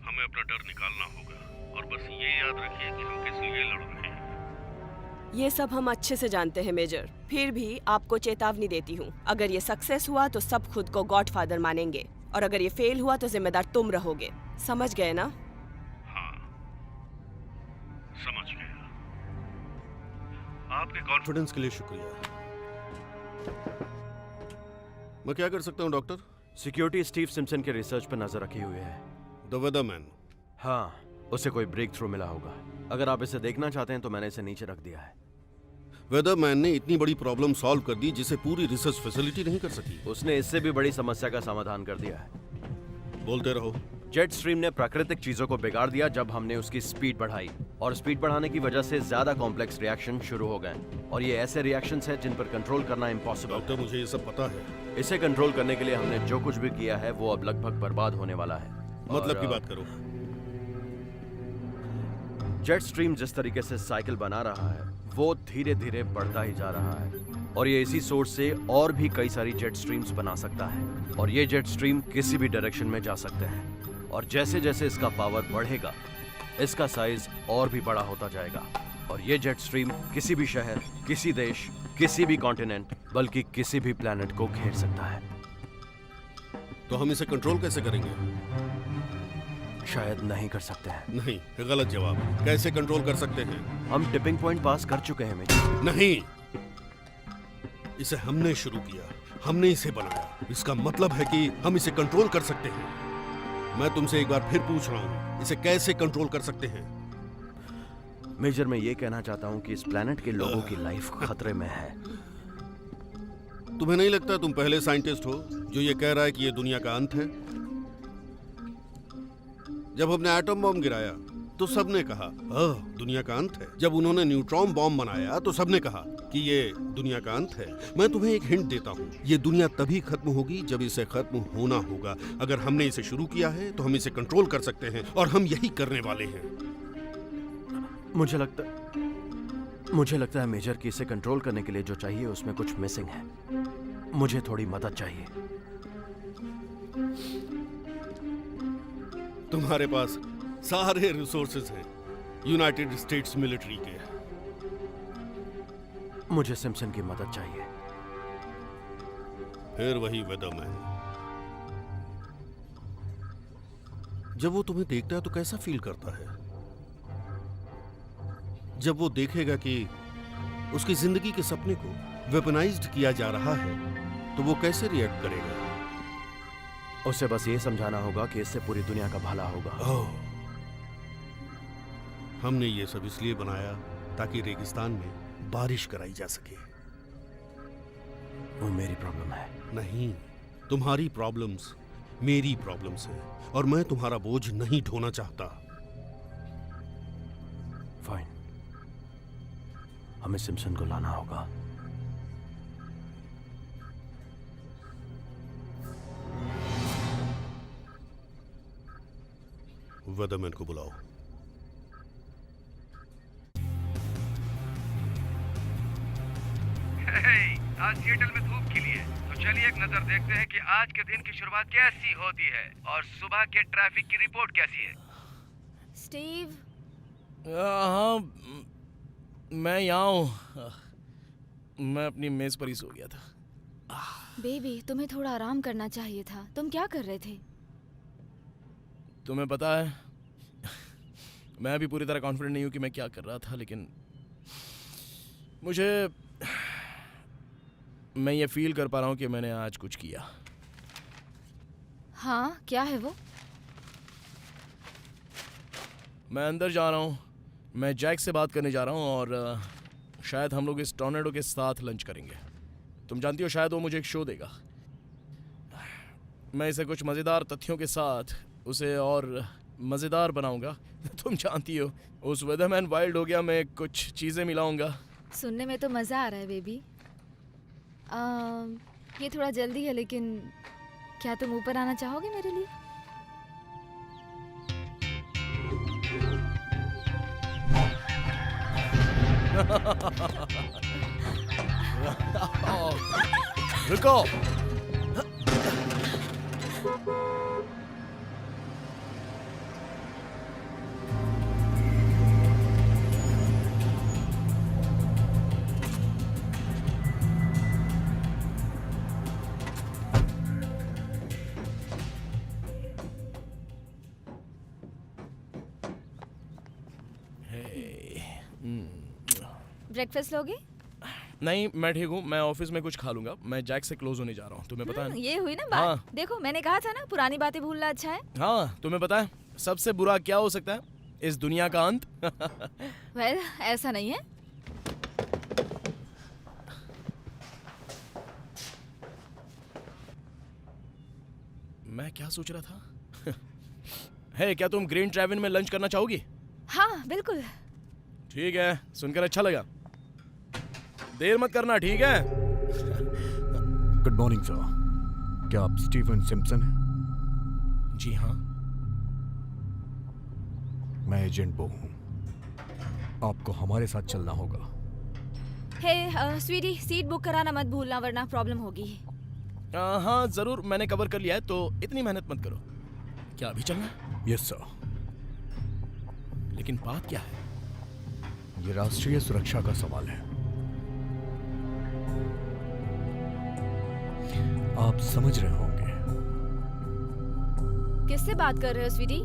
हमें अपना डर निकालना होगा और बस ये याद रखिए कि हम किस लिए लड़ रहे हैं। ये सब हम अच्छे से जानते हैं मेजर, फिर भी आपको चेतावनी देती हूँ। अगर ये सक्सेस हुआ तो सब खुद को गॉडफादर मानेंगे और अगर ये फेल हुआ तो जिम्मेदार तुम रहोगे। समझ गए ना? हाँ, समझ गया। आपके कॉन्फिडेंस के लिए शुक्रिया। मैं क्या कर सकता हूँ डॉक्टर? सिक्योरिटी स्टीव सिम्पसन के रिसर्च पर नजर रखी हुई है। द वेदरमैन। हाँ, उसे कोई ब्रेक थ्रू मिला होगा। अगर आप इसे देखना चाहते हैं तो मैंने इसे नीचे रख दिया है। वेदरमैन ने इतनी बड़ी प्रॉब्लम सॉल्व कर दी जिसे पूरी रिसर्च फैसिलिटी नहीं कर सकी। उसने इससे भी बड़ी समस्या का समाधान कर दिया है। बोलते रहो। जेट स्ट्रीम ने प्राकृतिक चीजों को बिगाड़ दिया जब हमने उसकी स्पीड बढ़ाई, और स्पीड बढ़ाने की वजह से ज्यादा कॉम्प्लेक्स रिएक्शन शुरू हो गए, और ये ऐसे रिएक्शंस हैं जिन पर कंट्रोल करना इम्पॉसिबल। डॉक्टर मुझे ये सब पता है। इसे कंट्रोल करने के लिए हमने जो कुछ भी किया है वो अब लगभग बर्बाद होने वाला है। मतलब की बात करो। जेट स्ट्रीम जिस तरीके से साइकिल बना रहा है वो धीरे धीरे बढ़ता ही जा रहा है, और ये इसी सोर्स से और भी कई सारी जेट स्ट्रीम्स बना सकता है, और ये जेट स्ट्रीम किसी भी डायरेक्शन में जा सकते हैं, और जैसे जैसे इसका पावर बढ़ेगा इसका साइज और भी बड़ा होता जाएगा, और ये जेट स्ट्रीम किसी भी शहर, किसी देश, किसी भी कॉन्टिनेंट, बल्कि किसी भी प्लेनेट को घेर सकता है। तो हम इसे कंट्रोल कैसे करेंगे? शायद नहीं कर सकते हैं। नहीं, गलत जवाब। कैसे कंट्रोल कर सकते हैं? हम टिपिंग पॉइंट पास कर चुके हैं मेजर। नहीं, इसे हमने शुरू किया, हमने इसे बनाया। इसका मतलब है कि हम इसे कंट्रोल कर सकते हैं। मैं तुमसे एक बार फिर पूछ रहा हूं, इसे कैसे कंट्रोल कर सकते हैं? मेजर, मैं ये कहना चाहता हूं कि इस प्लेनेट के लोगों की लाइफ खतरे में है। तुम्हें नहीं लगता तुम पहले साइंटिस्ट हो जो ये कह रहा है कि ये दुनिया का अंत है? जब हमने एटम बॉम्ब गिराया तो सबने कहा दुनिया का अंत है। जब उन्होंने न्यूट्रॉन बॉम्ब बनाया तो सबने कहा कि ये दुनिया का अंत है। मैं तुम्हें एक हिंट देता हूँ, ये दुनिया तभी खत्म होगी जब इसे खत्म होना होगा। अगर हमने इसे शुरू किया है तो हम इसे कंट्रोल कर सकते हैं, और हम यही करने वाले हैं। मुझे लगता है मेजर कि इसे कंट्रोल करने के लिए जो चाहिए उसमें कुछ मिसिंग है। मुझे थोड़ी मदद चाहिए। तुम्हारे पास सारे रिसोर्सेज हैं यूनाइटेड स्टेट्स मिलिट्री के। मुझे सिम्पसन की मदद चाहिए। फिर वही वेदरमैन। जब वो तुम्हें देखता है तो कैसा फील करता है? जब वो देखेगा कि उसकी जिंदगी के सपने को वेपनाइज्ड किया जा रहा है तो वो कैसे रिएक्ट करेगा? उसे बस ये समझाना होगा कि इससे पूरी दुनिया का भला होगा। हमने ये सब इसलिए बनाया ताकि रेगिस्तान में बारिश कराई जा सके। वो मेरी प्रॉब्लम है। नहीं, तुम्हारी प्रॉब्लम्स मेरी प्रॉब्लम्स हैं, और मैं तुम्हारा बोझ नहीं ढोना चाहता। हमें सिम्पसन को लाना होगा। वेदरमैन को बुलाओ। आज सिएटल में धूप खिली है, तो चलिए एक नजर देखते हैं कि आज के दिन की शुरुआत कैसी होती है और सुबह के ट्रैफिक की रिपोर्ट कैसी है। स्टीव, हाँ, मैं यहाँ हूँ। मैं अपनी मेज पर ही सो गया था। बेबी तुम्हें थोड़ा आराम करना चाहिए था। तुम क्या कर रहे थे? तुम्हें पता है, मैं भी पूरी तरह कॉन्फिडेंट नहीं हूँ कि मैं क्या कर रहा था, लेकिन मैं ये फील कर पा रहा हूँ कि मैंने आज कुछ किया। हाँ, क्या है वो? मैं अंदर जा रहा हूँ, मैं जैक से बात करने जा रहा हूँ और शायद हम लोग इस टॉर्नेडो के साथ लंच करेंगे। तुम जानती हो, शायद वो मुझे एक शो देगा। मैं इसे कुछ मज़ेदार तथ्यों के साथ उसे और मज़ेदार बनाऊंगा। तुम जानती हो, उस वेदरमैन वाइल्ड हो गया मैं कुछ चीज़ें मिलाऊंगा। सुनने में तो मज़ा आ रहा है बेबी। ये थोड़ा जल्दी है, लेकिन क्या तुम ऊपर आना चाहोगे मेरे लिए? रुको। ब्रेकफास्ट लोगे? नहीं, मैं ठीक हूँ। मैं ऑफिस में कुछ खा लूंगा। मैं जैक से क्लोज होने जा रहा हूँ, तुम्हें पता है ना? ये हुई ना बात। हाँ। देखो, मैंने कहा था ना, पुरानी बातें भूलना अच्छा है। हाँ, तुम्हें पता है सबसे बुरा क्या हो सकता है? इस दुनिया का अंत। वेल, ऐसा नहीं है। मैं क्या सोच रहा था? हे, क्या तुम ग्रीन ट्रैविन में लंच करना चाहोगी? हाँ, बिल्कुल। ठीक है, सुनकर अच्छा लगा। देर मत करना, ठीक है? Good morning sir. क्या आप स्टीवन सिम्पसन हैं? जी हाँ। मैं एजेंट बो हूँ। आपको हमारे साथ चलना होगा। हे स्वीटी, सीट बुक कराना मत भूलना, वरना प्रॉब्लम होगी। हाँ जरूर, मैंने कवर कर लिया है, तो इतनी मेहनत मत करो। क्या अभी चलना है? Yes sir. लेकिन बात क्या है? ये राष्ट्रीय सुरक्षा का सवाल है। आप समझ रहे होंगे। किससे बात कर रहे हो स्वीटी?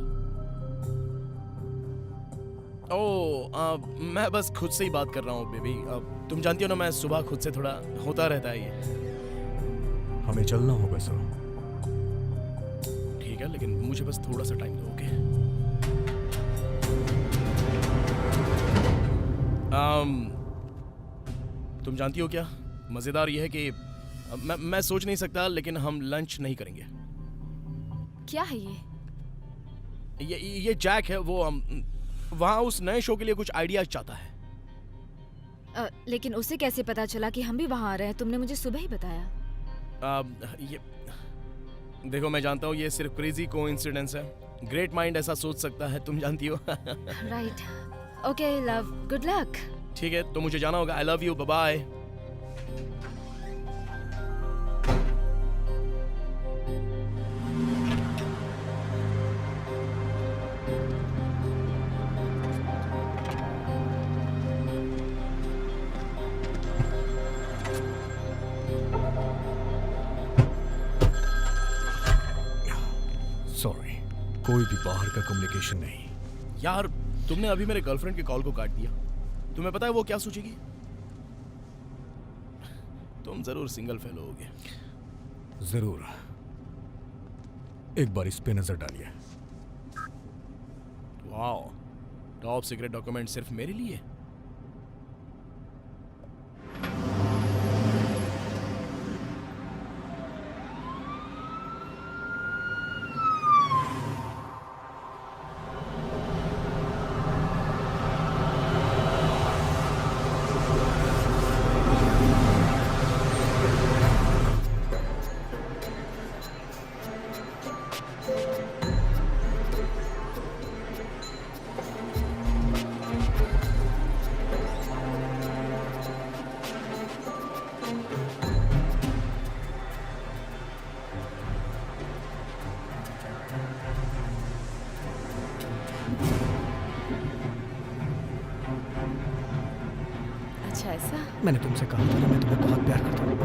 मैं बस खुद से ही बात कर रहा हूँ बेबी। तुम जानती हो ना, मैं सुबह खुद से थोड़ा होता रहता है ये। हमें चलना होगा सर। ठीक है, लेकिन मुझे बस थोड़ा सा टाइम दो, ओके? तुम जानती हो क्या मजेदार ये है कि मैं सोच नहीं सकता, लेकिन हम लंच नहीं करेंगे। क्या है ये जैक है, वो वहाँ उस नए शो के लिए कुछ आइडियाज चाहता है। लेकिन उसे कैसे पता चला कि हम भी वहाँ आ रहे हैं? तुमने मुझे सुबह ही बताया। ये देखो, मैं जानता हूँ ये सिर्फ क्रेजी कोइंसिडेंस है। ग्रेट माइंड ऐसा सोच सकता है, तुम जानती हो। Right. Okay love, good luck. ठीक है, तो मुझे जाना होगा। I love you, bye bye. Sorry, कोई भी बाहर का कम्युनिकेशन नहीं। यार, तुमने अभी मेरे गर्लफ्रेंड के कॉल को काट दिया। तुम्हें पता है वो क्या सोचेगी? तुम जरूर सिंगल फेल होगे। जरूर। एक बार इस पे नजर डालिए। वाओ, टॉप सीक्रेट डॉक्यूमेंट सिर्फ मेरे लिए। अच्छा ऐसा? मैंने तुमसे कहा था ना, मैं तुम्हें बहुत प्यार करता हूँ।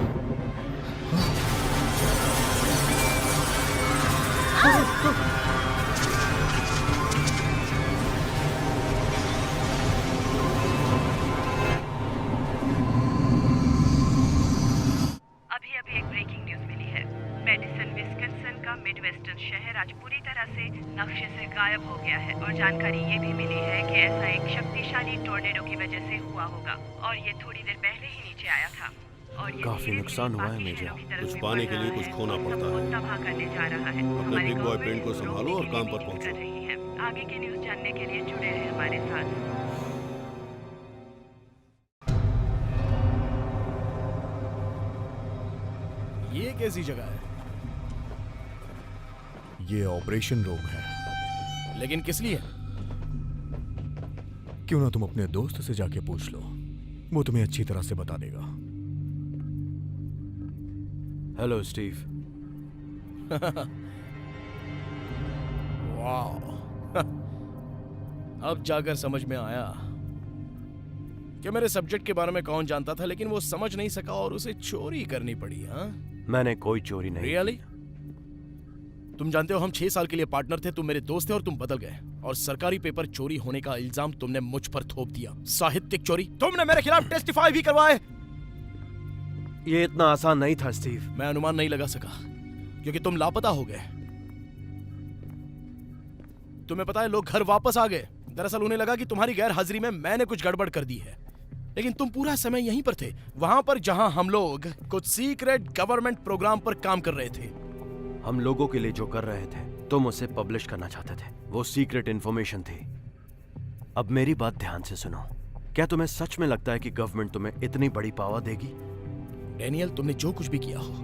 अभी अभी एक ब्रेकिंग न्यूज मिली है। मेडिसन विस्कन्सन का मिडवेस्टर्न शहर आज पूरी तरह से नक्शे से गायब हो गया है और जानकारी ये भी मिली है कि ऐसा एक शक्तिशाली टोर्नेडो की वजह से हुआ होगा और ये थोड़ी देर पहले ही नीचे आया था और ये काफी धीरे-धीरे नुकसान हुआ है बाकी मेजर। शहरों की तरफ कुछ भी पाने बढ़ के लिए रहा कुछ है। खोना पड़ता सबको है। तबाह करने जा रहा है। अपने हमारी बिग बॉय गवर्नमेंट पेंट को रोकने संभालो और के काम लिए पर भी पहुंचो। कर रही है। आगे की न्यूज जानने के लिए जुड़े रहे हमारे साथ। ये कैसी जगह है? ये ऑपरेशन रूम है। लेकिन किस लिए? क्यों ना तुम अपने दोस्त से जाके पूछ लो, वो तुम्हें अच्छी तरह से बता देगा। Hello Steve. वाह। अब जाकर समझ में आया कि मेरे सब्जेक्ट के बारे में कौन जानता था, लेकिन वो समझ नहीं सका और उसे चोरी करनी पड़ी। हाँ, मैंने कोई चोरी नहीं रियली? तुम जानते हो हम 6 साल के लिए पार्टनर थे, तुम मेरे दोस्त थे और तुम बदल गए और सरकारी पेपर चोरी होने का इल्जाम तुमने मुझ पर थोप दिया। साहित्यिक चोरी, तुमने मेरे खिलाफ टेस्टिफाई भी करवाए। ये इतना आसान नहीं था स्टीव। मैं अनुमान नहीं लगा सका क्योंकि तुम लापता हो गए। तुम्हें पता है लोग घर वापस आ गए। दरअसल उन्हें लगा कि तुम्हारी गैर हाजिरी में मैंने कुछ गड़बड़ कर दी है, लेकिन तुम पूरा समय यहीं पर थे, वहां पर जहां हम लोग कुछ सीक्रेट गवर्नमेंट प्रोग्राम पर काम कर रहे थे। हम लोगों के लिए जो कर रहे थे तुम उसे पब्लिश करना चाहते थे, वो सीक्रेट इंफॉर्मेशन थी। अब मेरी बात ध्यान से सुनो। क्या तुम्हें सच में लगता है कि गवर्नमेंट तुम्हें इतनी बड़ी पावर देगी? डैनियल, तुमने जो कुछ भी किया हो,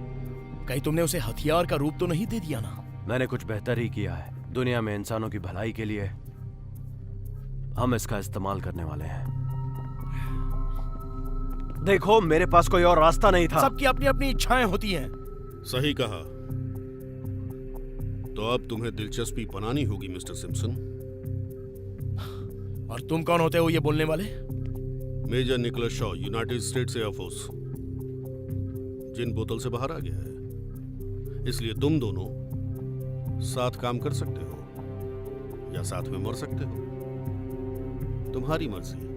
कहीं तुमने उसे हथियार का रूप तो नहीं दे दिया ना? मैंने कुछ बेहतर ही किया है। दुनिया में इंसानों की भलाई के लिए हम इसका इस्तेमाल करने वाले हैं। देखो, मेरे पास कोई और रास्ता नहीं था। सबकी अपनी अपनी इच्छाएं होती हैं। सही कहा। तो अब तुम्हें दिलचस्पी बनानी होगी मिस्टर सिम्पसन। और तुम कौन होते हो ये बोलने वाले? Major Nicholas Shaw, United States air force, जिन बोतल से बाहर आ गया है। इसलिए तुम दोनों साथ काम कर सकते हो या साथ में मर सकते हो, तुम्हारी मर्जी।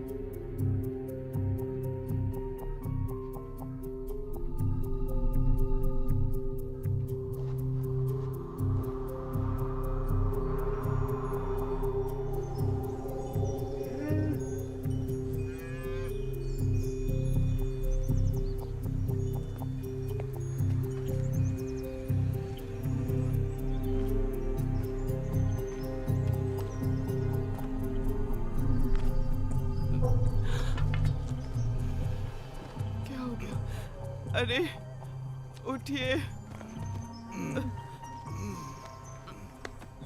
अरे उठिए,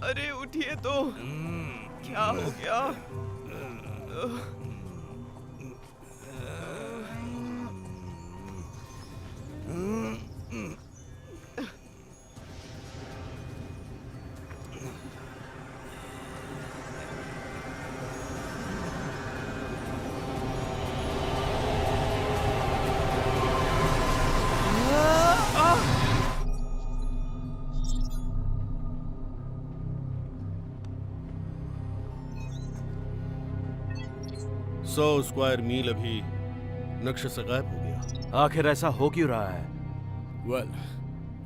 अरे उठिए तो, क्या हो गया? सौ स्क्वायर मील अभी नक्शे से गायब हो गया। आखिर ऐसा हो क्यों रहा है? वेल,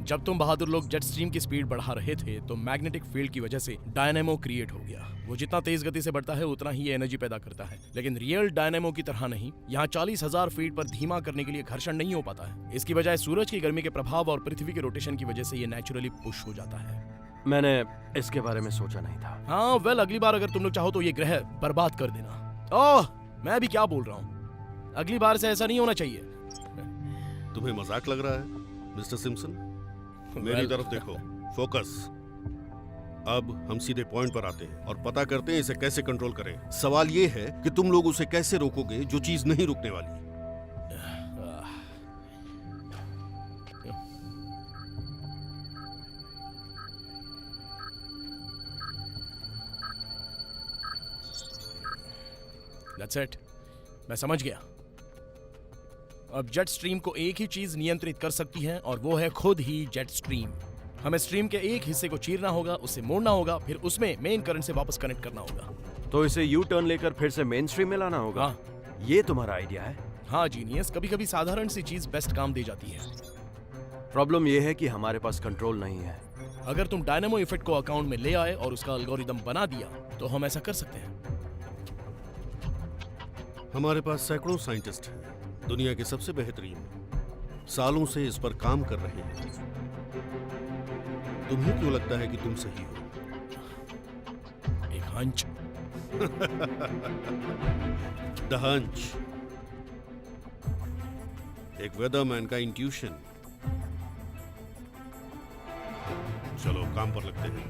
जब तुम बहादुर लोग जेट स्ट्रीम की स्पीड बढ़ा रहे थे तो मैग्नेटिक फील्ड की वजह से डायनेमो क्रिएट हो गया। वो जितना तेज गति से बढ़ता है उतना ही ये एनर्जी पैदा करता है, लेकिन रियल डायनेमो की तरह नहीं। यहाँ 40,000 फीट पर धीमा करने के लिए घर्षण नहीं हो पाता है। इसकी बजाय सूरज की गर्मी के प्रभाव और पृथ्वी के रोटेशन की वजह से ये नेचुरली पुश हो जाता है। मैंने इसके बारे में सोचा नहीं था। हाँ, वेल, अगली बार अगर तुम लोग चाहो तो ये ग्रह बर्बाद कर देना। ओह, मैं भी क्या बोल रहा हूँ, अगली बार से ऐसा नहीं होना चाहिए। तुम्हें मजाक लग रहा है मिस्टर सिम्पसन? मेरी तरफ देखो, फोकस। अब हम सीधे पॉइंट पर आते हैं और पता करते हैं इसे कैसे कंट्रोल करें। सवाल ये है कि तुम लोग उसे कैसे रोकोगे जो चीज नहीं रुकने वाली। That's it. मैं समझ गया। अब जेट स्ट्रीम को एक ही चीज नियंत्रित कर सकती है और वो है खुद ही जेट स्ट्रीम। हमें स्ट्रीम के एक हिस्से को चीरना होगा, उसे मोड़ना होगा, फिर उसमें मेन करंट से वापस कनेक्ट करना होगा। तो इसे यू टर्न लेकर फिर से मेन स्ट्रीम में लाना होगा। हाँ। ये तुम्हारा आइडिया है? हाँ जीनियस, कभी कभी साधारण सी चीज बेस्ट काम दे जाती है। प्रॉब्लम ये है कि हमारे पास कंट्रोल नहीं है। अगर तुम डायनेमो इफेक्ट को अकाउंट में ले आए और उसका एल्गोरिदम बना दिया तो हम ऐसा कर सकते हैं। हमारे पास सैकड़ों साइंटिस्ट हैं, दुनिया के सबसे बेहतरीन, सालों से इस पर काम कर रहे हैं। तुम्हें क्यों लगता है कि तुम सही हो? एक हंच। द हंच, एक वेदरमैन का इंट्यूशन। चलो काम पर लगते हैं।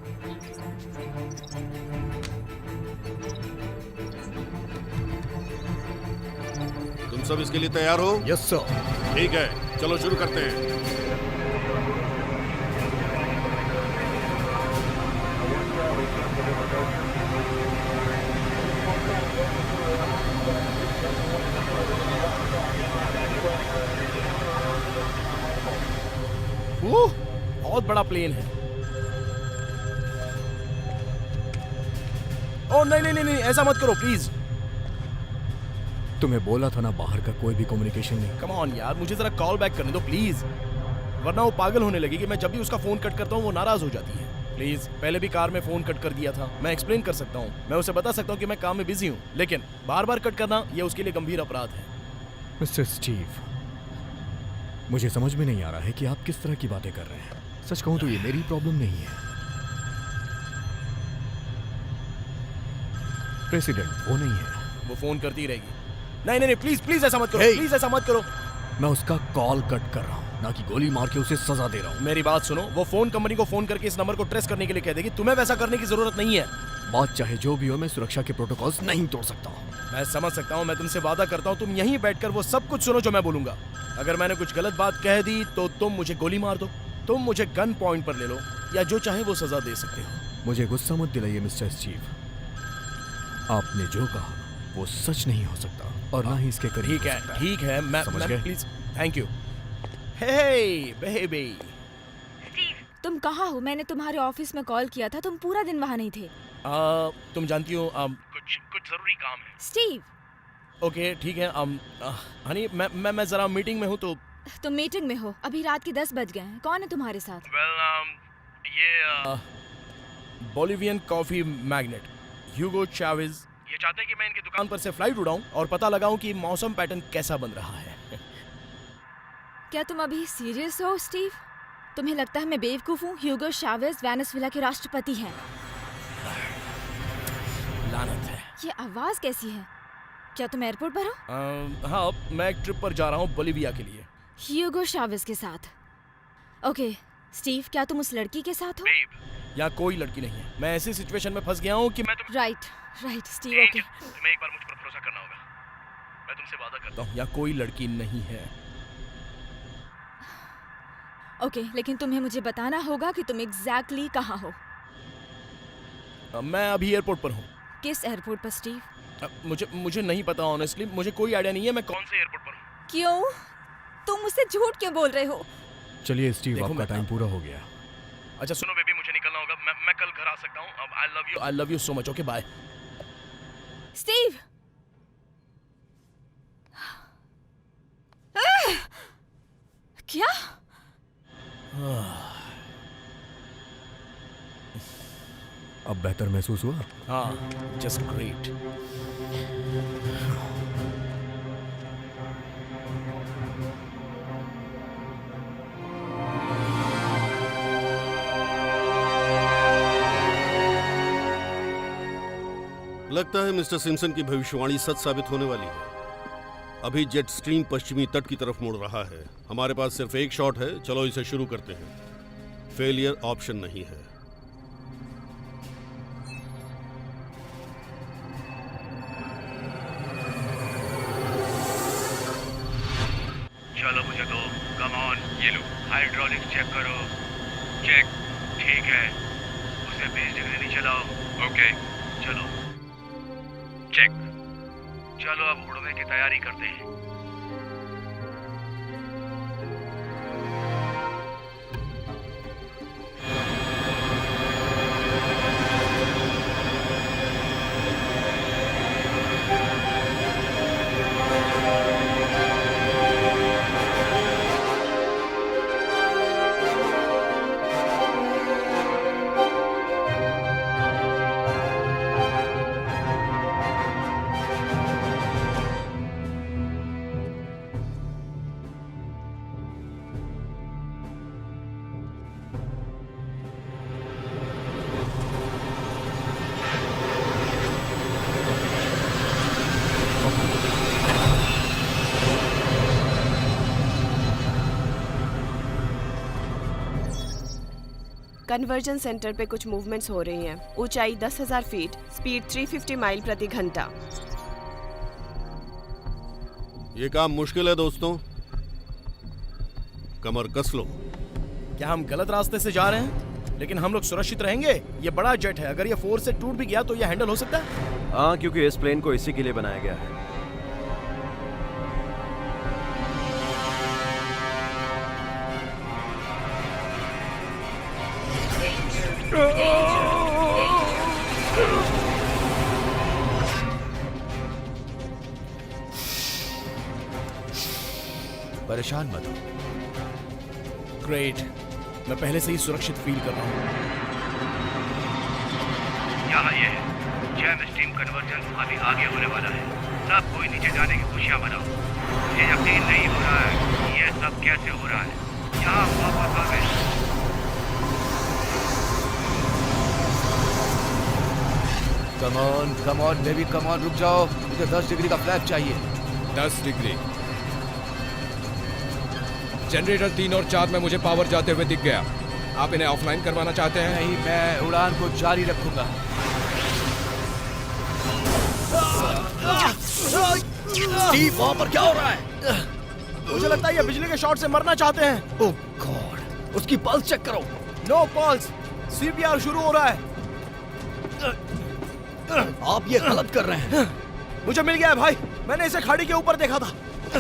तुम सब इसके लिए तैयार हो? Yes sir. ठीक है, चलो शुरू करते हैं। बहुत बड़ा प्लेन है। ओ नहीं नहीं नहीं नहीं, ऐसा मत करो प्लीज। तुम्हें बोला था ना बाहर का कोई भी कम्युनिकेशन नहीं। कम ऑन यार, मुझे जरा कॉल बैक करने दो प्लीज, वरना वो पागल होने लगेगी। मैं जब भी उसका फोन कट करता हूँ वो नाराज हो जाती है। प्लीज, पहले भी कार में फोन कट कर दिया था। मैं एक्सप्लेन कर सकता हूँ, मैं उसे बता सकता हूँ कि मैं काम में बिजी हूँ, लेकिन बार बार कट करना ये उसके लिए गंभीर अपराध है। मिस्टर स्टीव, मुझे समझ में नहीं आ रहा है कि आप किस तरह की बातें कर रहे हैं। सच कहूं तो ये मेरी प्रॉब्लम नहीं है। प्रेसिडेंट वो नहीं है। वो फोन करती रहेगी। नहीं नहीं नहीं, प्लीज प्लीज ऐसा मत करो। प्लीज ऐसा मत करो। मैं उसका कॉल कट कर रहा हूँ, ना कि गोली मार के उसे सजा दे रहा हूँ। मेरी बात सुनो, वो फोन कंपनी को फोन करके इस नंबर को ट्रेस करने के लिए कह देगी। तुम्हें वैसा करने की जरूरत नहीं है। बात चाहे जो भी हो, मैं सुरक्षा के प्रोटोकॉल्स नहीं तोड़ सकता हूँ। मैं समझ सकता हूँ, मैं तुमसे वादा करता हूँ तुम यहीं बैठकर वो सब कुछ सुनो जो मैं बोलूंगा। अगर मैंने कुछ गलत बात कह दी तो तुम मुझे गोली मार दो, तुम मुझे गन पॉइंट पर ले लो, या जो चाहे वो सजा दे सकते हो। मुझे गुस्सा मत दिलाइए मिस्टर स्टीव। आपने जो कहा वो सच नहीं हो सकता और ना ही इसके करीब। ठीक है, मैं please, thank you. Hey baby. तुम कहाँ हो? मैंने तुम्हारे ऑफिस में कॉल किया था, तुम पूरा दिन वहाँ नहीं थे। तुम जानती हो कुछ जरूरी काम है। स्टीव। ओके ठीक है। हनी, मैं जरा मीटिंग में हूँ तो। तुम मीटिंग में हो? अभी रात के 10 बज गए हैं। कौन है तुम्हारे साथ? ये बोलिवियन कॉफी मैग्नेट ह्यूगो चावेज। ये चाहते हैं कि मैं इनकी दुकान पर से फ्लाइट उड़ाऊं और पता लगाऊं कि मौसम पैटर्न कैसा बन रहा है। क्या तुम अभी सीरियस हो स्टीव? तुम्हें लगता है मैं बेवकूफ हूँ? ह्यूगो चावेज वेनेजुएला के राष्ट्रपति हैं। लानत है। ये आवाज कैसी है? क्या तुम एयरपोर्ट पर हो? हाँ, मैं एक ट्रिप पर जा रहा हूँ बोलिविया के लिए। ह्यूगो चावेज के साथ? ओके स्टीव, क्या तुम उस लड़की के साथ हो? यहाँ कोई लड़की नहीं है। मैं ऐसी सिचुएशन में फंस गया हूँ कि मैं राइट स्टीव। ओके, तुम्हें एक बार मुझ पर भरोसा करना होगा। मैं तुमसे वादा करता हूँ। यहाँ कोई लड़की नहीं है। ओके, लेकिन तुम्हें मुझे बताना होगा कि तुम एग्जैक्टली कहाँ हो। मैं अभी एयरपोर्ट पर हूँ। किस एयरपोर्ट पर स्टीव? मुझे नहीं पता ऑनेस्टली, मुझे कोई आइडिया नहीं है मैं कौन से एयरपोर्ट पर हूँ। क्यों? तुम मुझसे झूठ क्यों बोल रहे हो? चलिए स्टीव, आपका टाइम पूरा हो गया। अच्छा सुनो बेबी, मुझे निकलना होगा। मैं कल घर आ सकता हूँ। अब I love you so much. Okay bye. Steve. क्या? अब बेहतर महसूस हुआ? हाँ, जस्ट ग्रेट। लगता है मिस्टर सिम्पसन की भविष्यवाणी सच साबित होने वाली है। अभी जेट स्ट्रीम पश्चिमी तट की तरफ मुड़ रहा है। हमारे पास सिर्फ एक शॉट है, चलो इसे शुरू करते हैं। फेलियर ऑप्शन नहीं है। चलो मुझे दो, कम ऑन। ये लो, हाइड्रोलिक्स चेक करो। चेक, ठीक है। उसे 20 डिग्री नीचे लाओ। ओके, चलो चेक। चलो अब उड़ने की तैयारी करते हैं। कन्वर्जन सेंटर पे कुछ मूवमेंट्स हो रही हैं। ऊंचाई 10,000 फीट, स्पीड 350 माइल प्रति घंटा। ये काम मुश्किल है दोस्तों, कमर कस लो। क्या हम गलत रास्ते से जा रहे हैं? लेकिन हम लोग सुरक्षित रहेंगे। ये बड़ा जेट है, अगर ये फोर्स से टूट भी गया तो ये हैंडल हो सकता है। हाँ, क्योंकि इस प्लेन को इसी के लिए बनाया गया है। परेशान मत हो। ग्रेट, मैं पहले से ही सुरक्षित फील कर रहा हूँ। यहाँ ये जैम स्टीम कन्वर्जन अभी आगे होने वाला है। सब कोई नीचे जाने की खुशियाँ मनाओ। मुझे यकीन नहीं हो रहा है कि ये सब कैसे हो रहा है। यहाँ वापस आ गए। Come on baby, come on, रुक जाओ। मुझे 10 डिग्री का फ्लैप चाहिए। 10 डिग्री। जनरेटर 3 और 4 में मुझे पावर जाते हुए दिख गया। आप इन्हें ऑफलाइन करवाना चाहते हैं? नहीं, मैं उड़ान को जारी रखूंगा। स्टीव, वहाँ पर क्या हो रहा है? मुझे लगता है ये बिजली के शॉट से मरना चाहते हैं। ओह गॉड, उसकी पल्स चेक करो। नो पल्स, CPR शुरू हो रहा है। आप ये गलत कर रहे हैं। मुझे मिल गया है भाई, मैंने इसे खाड़ी के ऊपर देखा था।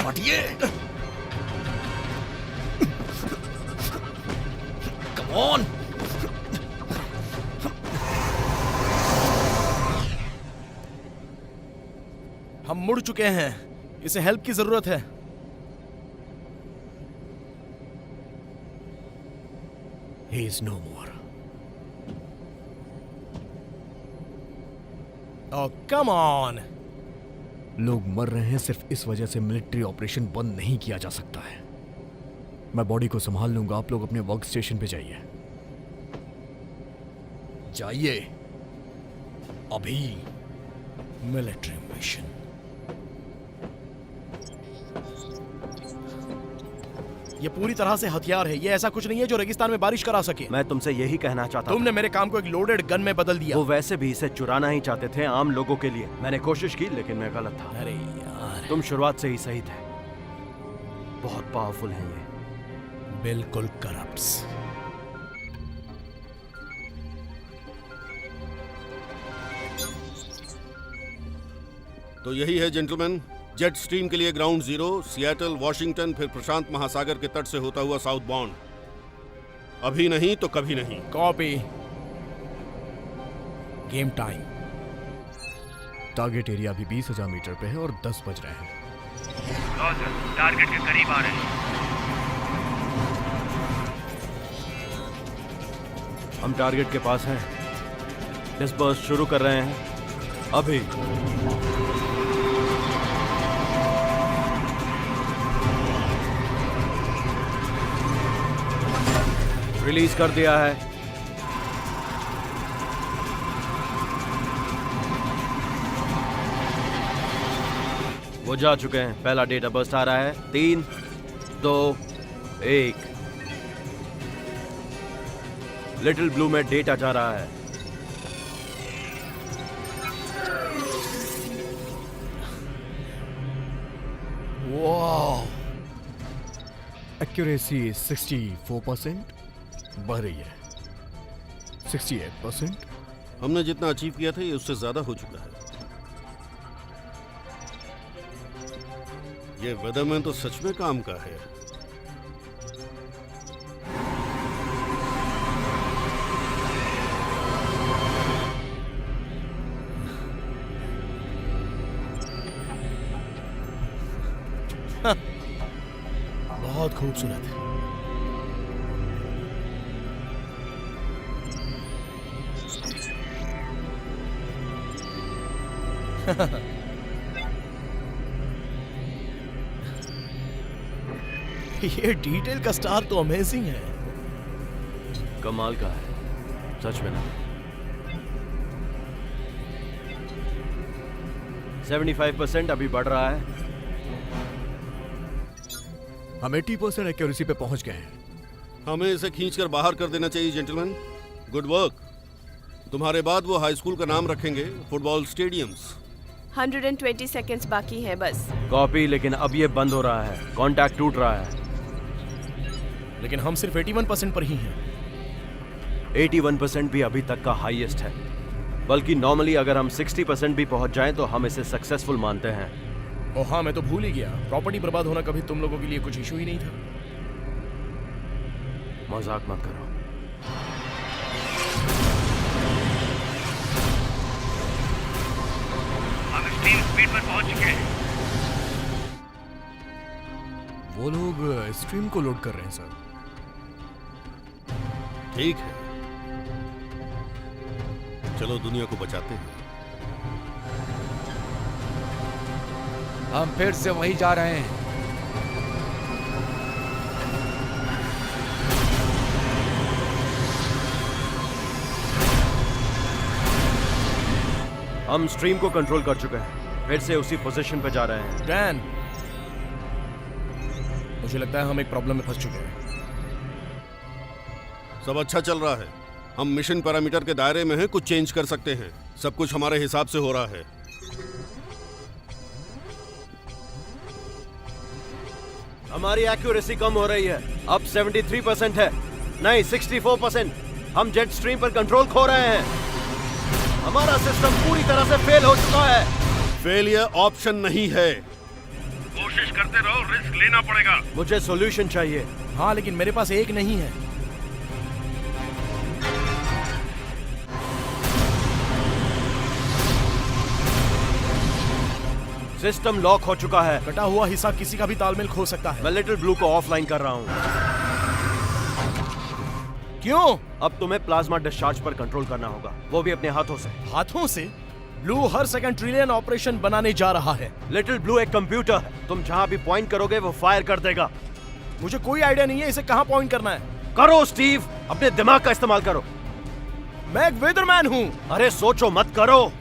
हटिए। Come on. हम मुड़ चुके हैं, इसे हेल्प की जरूरत है। He is no more. Oh, come on! लोग मर रहे हैं सिर्फ इस वजह से मिलिट्री ऑपरेशन बंद नहीं किया जा सकता है। मैं बॉडी को संभाल लूंगा, आप लोग अपने वर्क स्टेशन पे जाइए। जाइए अभी। Military mission. ये पूरी तरह से हथियार है। ये ऐसा कुछ नहीं है जो रेगिस्तान में बारिश करा सके। मैं तुमसे यही कहना चाहता तुमने मेरे काम को एक लोडेड गन में बदल दिया। वो वैसे भी इसे चुराना ही चाहते थे आम लोगों के लिए। मैंने कोशिश की लेकिन मैं गलत था। अरे यार, तुम शुरुआत से ही सही थे। बहुत पावरफुल हैं ये। बिल्कुल करप्ट्स। तो यही है जेंटलमैन, जेट स्ट्रीम के लिए ग्राउंड जीरो, सिएटल, वॉशिंगटन, फिर प्रशांत महासागर के तट से होता हुआ साउथ बाउंड। अभी नहीं तो कभी नहीं। Copy. Game time. Target area अभी 20,000 मीटर पे है और 10 बज रहे हैं। टारगेट के करीब आ रहे हैं। हम टारगेट के पास हैं। डिस्पर्स शुरू कर रहे हैं अभी। रिलीज कर दिया है। वो जा चुके हैं। पहला डेटा बस्ट आ रहा है। 3, 2, 1। लिटिल ब्लू में डेटा जा रहा है। वाह, एक्यूरेसी 64% बढ़ रही है। 68%। हमने जितना अचीव किया था ये उससे ज्यादा हो चुका है। ये वेदरमैन तो सच में काम का है। बहुत खूबसूरत है। ये डिटेल का स्टार तो अमेजिंग है। कमाल का है सच में ना। 75% अभी बढ़ रहा है। हम 80% एक्यूरेसी पे पहुंच गए हैं। हमें इसे खींचकर बाहर कर देना चाहिए जेंटलमैन। Good work. तुम्हारे बाद वो हाई स्कूल का नाम रखेंगे फुटबॉल स्टेडियम्स। 120 सेकेंड्स बाकी है बस। कॉपी, लेकिन अब ये बंद हो रहा है, कांटेक्ट टूट रहा है। लेकिन हम सिर्फ 81% पर ही हैं। 81% भी अभी तक का हाईएस्ट है, बल्कि नॉर्मली अगर हम 60% भी पहुंच जाएं तो हम इसे सक्सेसफुल मानते हैं। ओह हाँ, मैं तो भूल ही गया, प्रॉपर्टी बर्बाद होना कभी तुम लोगों के लिए कुछ इशू ही नहीं था। मजाक मत करो। हम स्टीम स्पीड पर पहुंच चुके हैं। वो लोग स्ट्रीम को लोड कर रहे हैं सर। ठीक है, चलो दुनिया को बचाते हैं। हम फिर से वहीं जा रहे हैं। हम स्ट्रीम को कंट्रोल कर चुके हैं, फिर से उसी पोजीशन पे जा रहे हैं। डैन, मुझे लगता है हम एक प्रॉब्लम में फंस चुके हैं। सब अच्छा चल रहा है, हम मिशन पैरामीटर के दायरे में हैं, कुछ चेंज कर सकते हैं। सब कुछ हमारे हिसाब से हो रहा है। हमारी एक्यूरेसी कम हो रही है, अब 73% है, नहीं 64%। हम जेट स्ट्रीम पर कंट्रोल खो रहे हैं। हमारा सिस्टम पूरी तरह से फेल हो चुका है। फेलियर ऑप्शन नहीं है। कोशिश करते रहो, रिस्क लेना पड़ेगा। मुझे सॉल्यूशन चाहिए। हाँ, लेकिन मेरे पास एक नहीं है। सिस्टम लॉक हो चुका है। कटा हुआ हिस्सा किसी का भी तालमेल खो सकता है। मैं लिटिल ब्लू को ऑफलाइन कर रहा हूँ। क्यों? अब तुम्हें प्लाज्मा डिस्चार्ज पर कंट्रोल करना होगा, वो भी अपने हाथों से। हाथों से? ब्लू हर सेकंड ट्रिलियन ऑपरेशन बनाने जा रहा है। लिटिल ब्लू एक कंप्यूटर है, तुम जहाँ भी पॉइंट करोगे वो फायर कर देगा। मुझे कोई आइडिया नहीं है इसे कहाँ पॉइंट करना है। करो स्टीव, अपने दिमाग का इस्तेमाल करो। मैं एक वेदरमैन हूँ। अरे सोचो मत करो।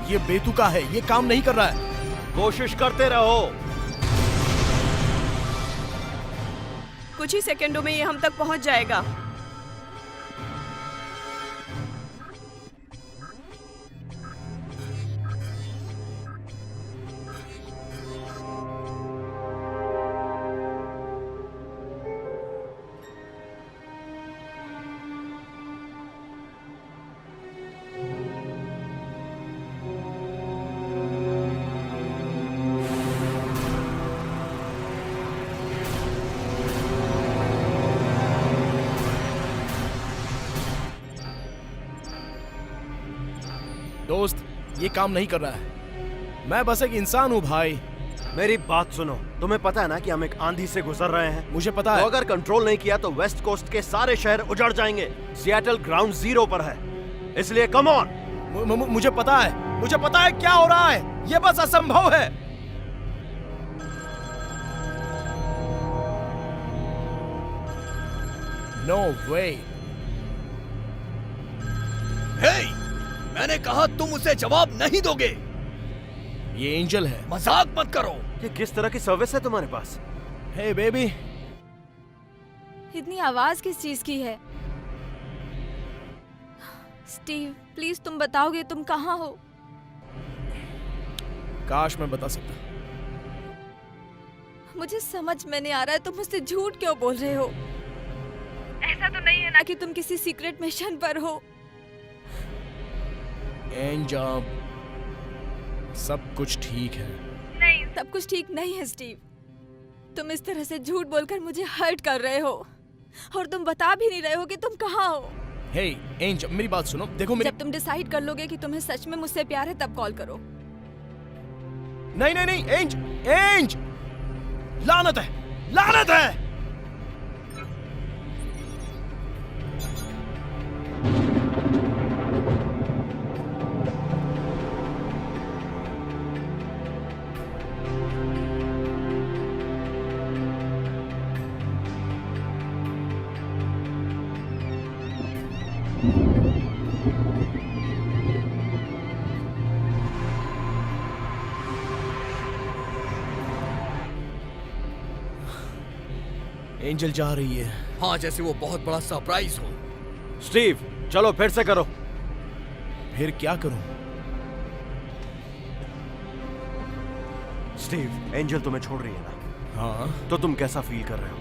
ये बेतुका है, ये काम नहीं कर रहा है। कोशिश करते रहो। कुछ ही सेकंडों में ये हम तक पहुंच जाएगा। दोस्त, ये काम नहीं कर रहा है। मैं बस एक इंसान हूँ भाई। मेरी बात सुनो, तुम्हें पता है ना कि हम एक आंधी से गुजर रहे हैं। मुझे पता है। तो अगर कंट्रोल नहीं किया तो वेस्ट कोस्ट के सारे शहर उजड़ जाएंगे। सिएटल ग्राउंड जीरो पर है, इसलिए कम ऑन। मुझे पता है, मुझे पता है क्या हो रहा है। ये बस असंभव है। नो वे। हे, मैंने कहा तुम उसे जवाब नहीं दोगे। ये एंजल है। मजाक मत करो। ये किस तरह की सर्विस है तुम्हारे पास? हे बेबी। इतनी आवाज किस चीज की है? स्टीव, प्लीज तुम बताओगे तुम कहाँ हो? काश मैं बता सकता। मुझे समझ में नहीं आ रहा है तुम मुझसे झूठ क्यों बोल रहे हो। ऐसा तो नहीं है ना कि तुम किसी सीक्रेट मिशन पर हो? एंजल, सब कुछ ठीक है। नहीं, सब कुछ ठीक नहीं है स्टीव। तुम इस तरह से झूठ बोलकर मुझे हर्ट कर रहे हो और तुम बता भी नहीं रहे हो कि तुम कहाँ हो। हे एंजल, मेरी बात सुनो। देखो मेरी... जब तुम डिसाइड कर लोगे कि तुम्हें सच में मुझसे प्यार है तब कॉल करो। नहीं नहीं नहीं, एंज, लानत है, लानत है। एंजल जा रही है। हाँ, जैसे वो बहुत बड़ा सरप्राइज हो। स्टीव, चलो फिर से करो। फिर क्या करूं? स्टीव, एंजल तुम्हें छोड़ रही है ना? हाँ। तो तुम कैसा फील कर रहे हो?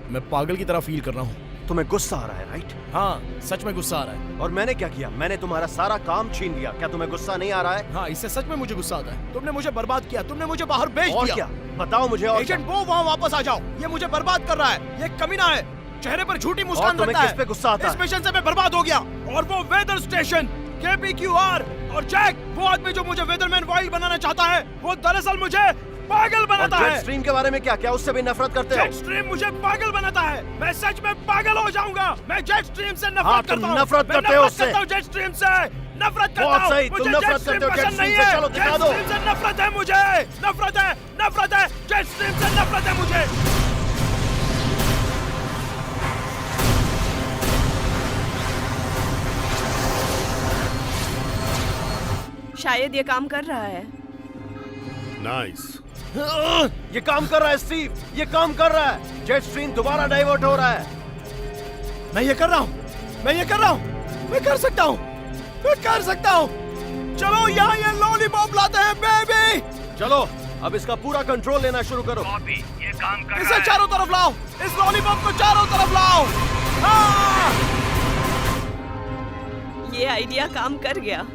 मैं पागल की तरह फील कर रहा हूँ। तुम्हें गुस्सा आ रहा है, राइट? हाँ, सच में गुस्सा आ रहा है। और मैंने क्या किया? मैंने तुम्हारा सारा काम छीन लिया। क्या तुम्हें गुस्सा नहीं आ रहा है? हाँ, इससे सच में मुझे गुस्सा आता है। तुमने मुझे बर्बाद किया, तुमने मुझे बाहर भेज और दिया। क्या? बताओ मुझे। और एजेंट वो, वहाँ वापस आ जाओ। ये मुझे बर्बाद कर रहा है। ये कमीना है। चेहरे पर झूठी मुस्कान तुम्हें रखता है। किस पे गुस्सा आता है? इस मिशन से मैं बर्बाद हो गया। और वो वेदर स्टेशन, KPQR और जैक, वो आदमी जो मुझे वेदरमैन वाइल्ड बनाना चाहता है, वो दरअसल मुझे पागल बनाता है। जेट स्ट्रीम के बारे में क्या उससे भी नफरत करते हो? जेट स्ट्रीम मुझे पागल बनाता है। मैं सच में पागल हो जाऊंगा। मैं जेट स्ट्रीम से नफरत हाँ, करता हूँ। नफरत करते हो उससे। जेट स्ट्रीम से नफरत करता बहुत हूँ। सही, तुम नफरत करते हो जेट स्ट्रीम से। चलो दिखा दो। जेट स्ट्रीम से नफरत है मुझे। नफरत है। जेट स्ट्रीम से नफरत है मुझे। शायद ये काम कर रहा है। नाइस। ये काम कर रहा है स्टीव, ये काम कर रहा है। जेट स्ट्रीम दोबारा डाइवर्ट हो रहा है। मैं ये कर रहा हूँ। मैं कर सकता हूँ। चलो यहाँ ये लॉलीपॉप लाते हैं बेबी। चलो अब इसका पूरा कंट्रोल लेना शुरू करो। कॉपी, ये काम कर रहा इसे है। चारों तरफ लाओ। इस लॉलीपॉप को चारों तरफ लाओ। हाँ! ये आइडिया काम कर गया।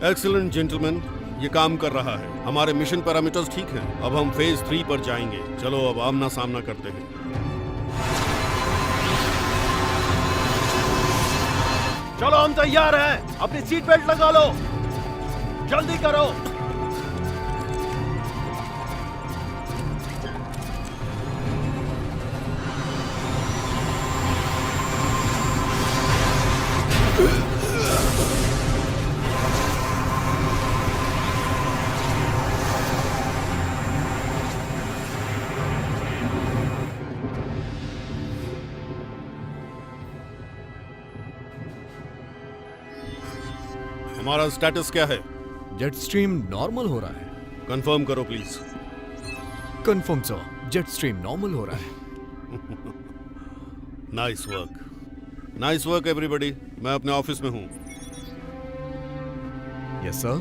एक्सीलेंट जेंटलमैन, ये काम कर रहा है। हमारे मिशन पैरामीटर्स ठीक हैं। अब हम फेज 3 पर जाएंगे। चलो अब आमना सामना करते हैं। चलो हम तैयार हैं। अपनी सीट बेल्ट लगा लो। जल्दी करो। हमारा स्टेटस क्या है? जेट स्ट्रीम नॉर्मल हो रहा है। कंफर्म करो please. Confirm sir, jet stream normal हो रहा है। Nice work everybody. मैं अपने ऑफिस में हूँ। Yes sir.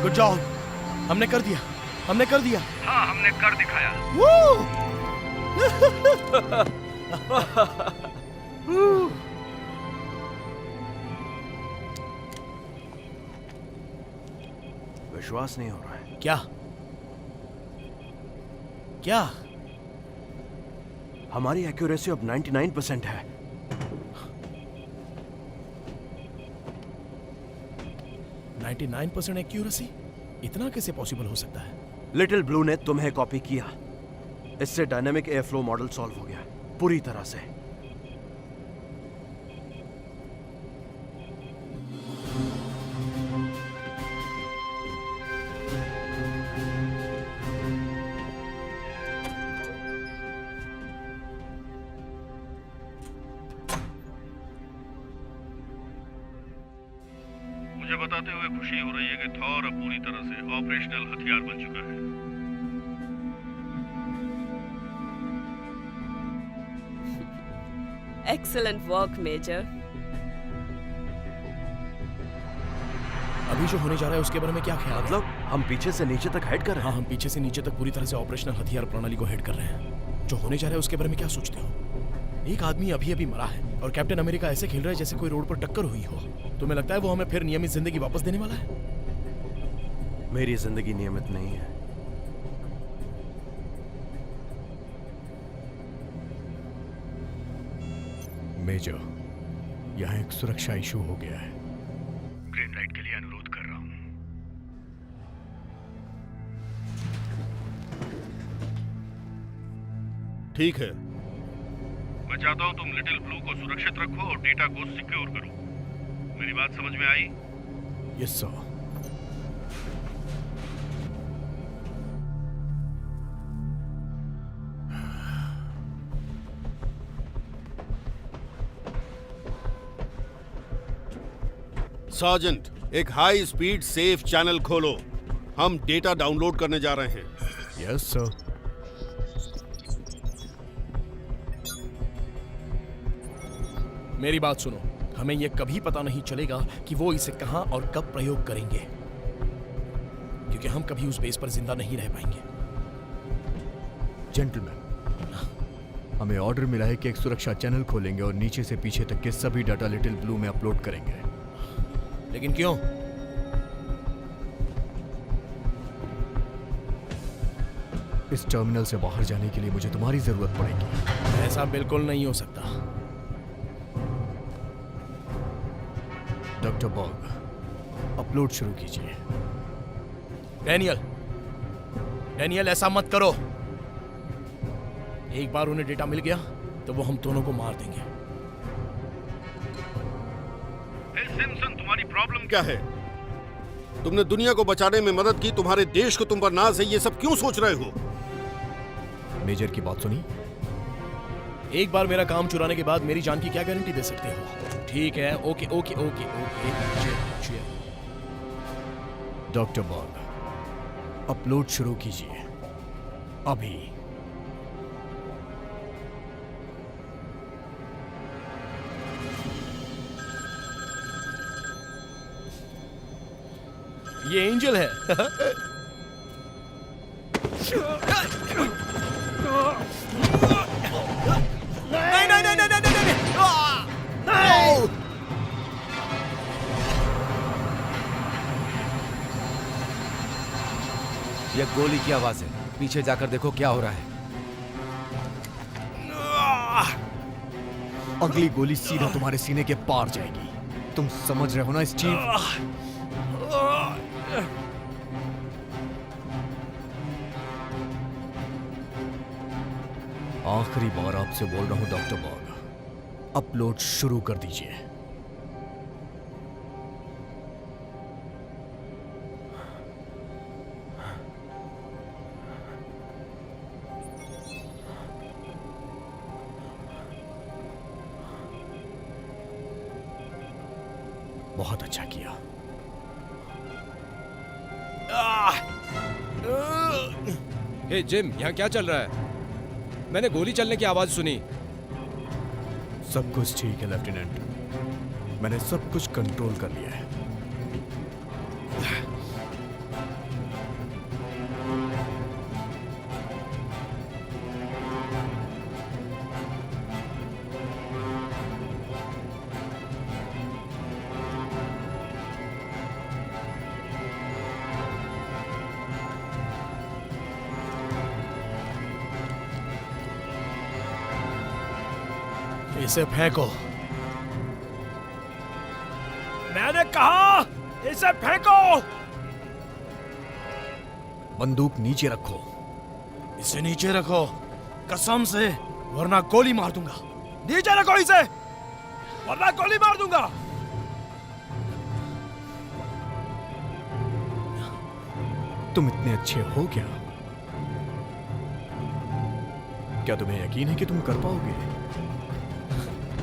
Good job. हमने कर दिया। हाँ, हमने कर दिखाया। विश्वास नहीं हो रहा है। क्या? हमारी एक्यूरेसी अब 99% है। एक्यूरेसी? इतना कैसे पॉसिबल हो सकता है? लिटिल ब्लू ने तुम्हें कॉपी किया। इससे dynamic air flow model solve हो गया पूरी तरह से। मुझे बताते हुए खुशी हो रही है कि थॉर अब पूरी तरह से ऑपरेशनल हथियार बन चुका है। Excellent work major. अभी जो होने जा रहा है उसके बारे में क्या ख्याल? मतलब हम पीछे से नीचे तक हेड कर रहे हैं? हाँ, हम पीछे से नीचे तक पूरी तरह से ऑपरेशनल हथियार प्रणाली को हेड कर रहे हैं। जो होने जा रहा है उसके बारे में क्या सोचते हो? एक आदमी अभी मरा है और कैप्टन अमेरिका ऐसे खेल रहा है जैसे कोई रोड पर टक्कर हुई हो। तुम्हें लगता है वो हमें फिर नियमित जिंदगी वापस देने वाला है? मेरी जिंदगी नियमित नहीं है। मेजर, यहाँ एक सुरक्षा इशू हो गया है। ग्रीन लाइट के लिए अनुरोध कर रहा हूँ। ठीक है। मैं चाहता हूँ तुम लिटिल ब्लू को सुरक्षित रखो और डेटा को सिक्योर करो। मेरी बात समझ में आई? Yes sir. सार्जेंट, एक हाई स्पीड सेफ चैनल खोलो। हम डेटा डाउनलोड करने जा रहे हैं। Yes sir. मेरी बात सुनो, हमें यह कभी पता नहीं चलेगा कि वो इसे कहां और कब प्रयोग करेंगे, क्योंकि हम कभी उस बेस पर जिंदा नहीं रह पाएंगे। जेंटलमैन, हमें ऑर्डर मिला है कि एक सुरक्षा चैनल खोलेंगे और नीचे से पीछे तक के सभी डाटा लिटिल ब्लू में अपलोड करेंगे। लेकिन क्यों? इस टर्मिनल से बाहर जाने के लिए मुझे तुम्हारी जरूरत पड़ेगी। ऐसा बिल्कुल नहीं हो सकता। डॉक्टर बॉग, अपलोड शुरू कीजिए। डैनियल, ऐसा मत करो। एक बार उन्हें डेटा मिल गया तो वो हम दोनों को मार देंगे। सिम्पसन, तुम्हारी प्रॉब्लम क्या है? तुमने दुनिया को बचाने में मदद की, तुम्हारे देश को तुम पर नाज है, ये सब क्यों सोच रहे हो? मेजर की बात सुनी? एक बार मेरा काम चुराने के बाद मेरी जान की क्या गारंटी दे सकते हो? ठीक है, okay okay okay okay. cheer. Doctor Bog, upload शुरू कीजिए अभी। ये एंजल है। नहीं नहीं नहीं नहीं नहीं नहीं। यह गोली की आवाज है, पीछे जाकर देखो क्या हो रहा है। अगली गोली सीधा तुम्हारे सीने के पार जाएगी। तुम समझ रहे हो ना स्टीव? आखिरी बार आपसे बोल रहा हूं डॉक्टर बॉग, अपलोड शुरू कर दीजिए। बहुत अच्छा किया। हे जिम, यहाँ क्या चल रहा है? मैंने गोली चलने की आवाज सुनी। सब कुछ ठीक है लेफ्टिनेंट, मैंने सब कुछ कंट्रोल कर लिया है। इसे फेंको। मैंने कहा इसे फेंको। बंदूक नीचे रखो। इसे नीचे रखो, कसम से, वरना गोली मार दूंगा। नीचे रखो इसे, वरना गोली मार दूंगा। तुम इतने अच्छे हो क्या? क्या तुम्हें यकीन है कि तुम कर पाओगे?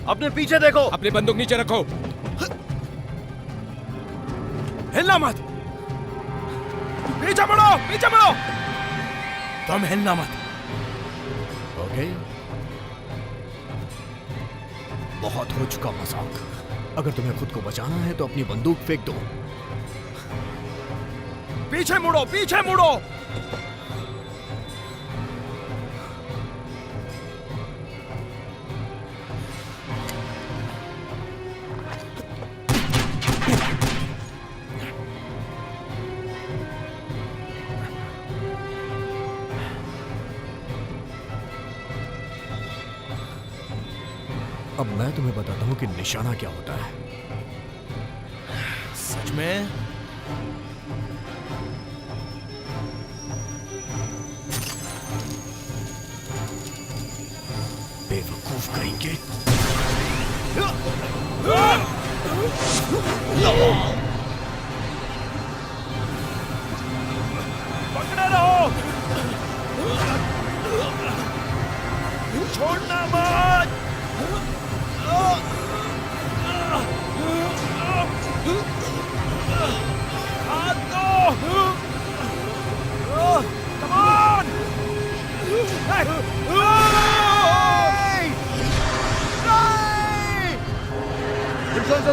अपने पीछे देखो। अपनी बंदूक नीचे रखो। हिलना मत। पीछे मुड़ो, पीछे मुड़ो। तुम हिलना मत। ओके, बहुत हो चुका मजाक। अगर तुम्हें खुद को बचाना है तो अपनी बंदूक फेंक दो। पीछे मुड़ो, पीछे मुड़ो। अब मैं तुम्हें बताता हूं कि निशाना क्या होता है। सच में? बेवकूफ करेंगे। पकड़े रहो, छोड़ना मत। हाथ दो।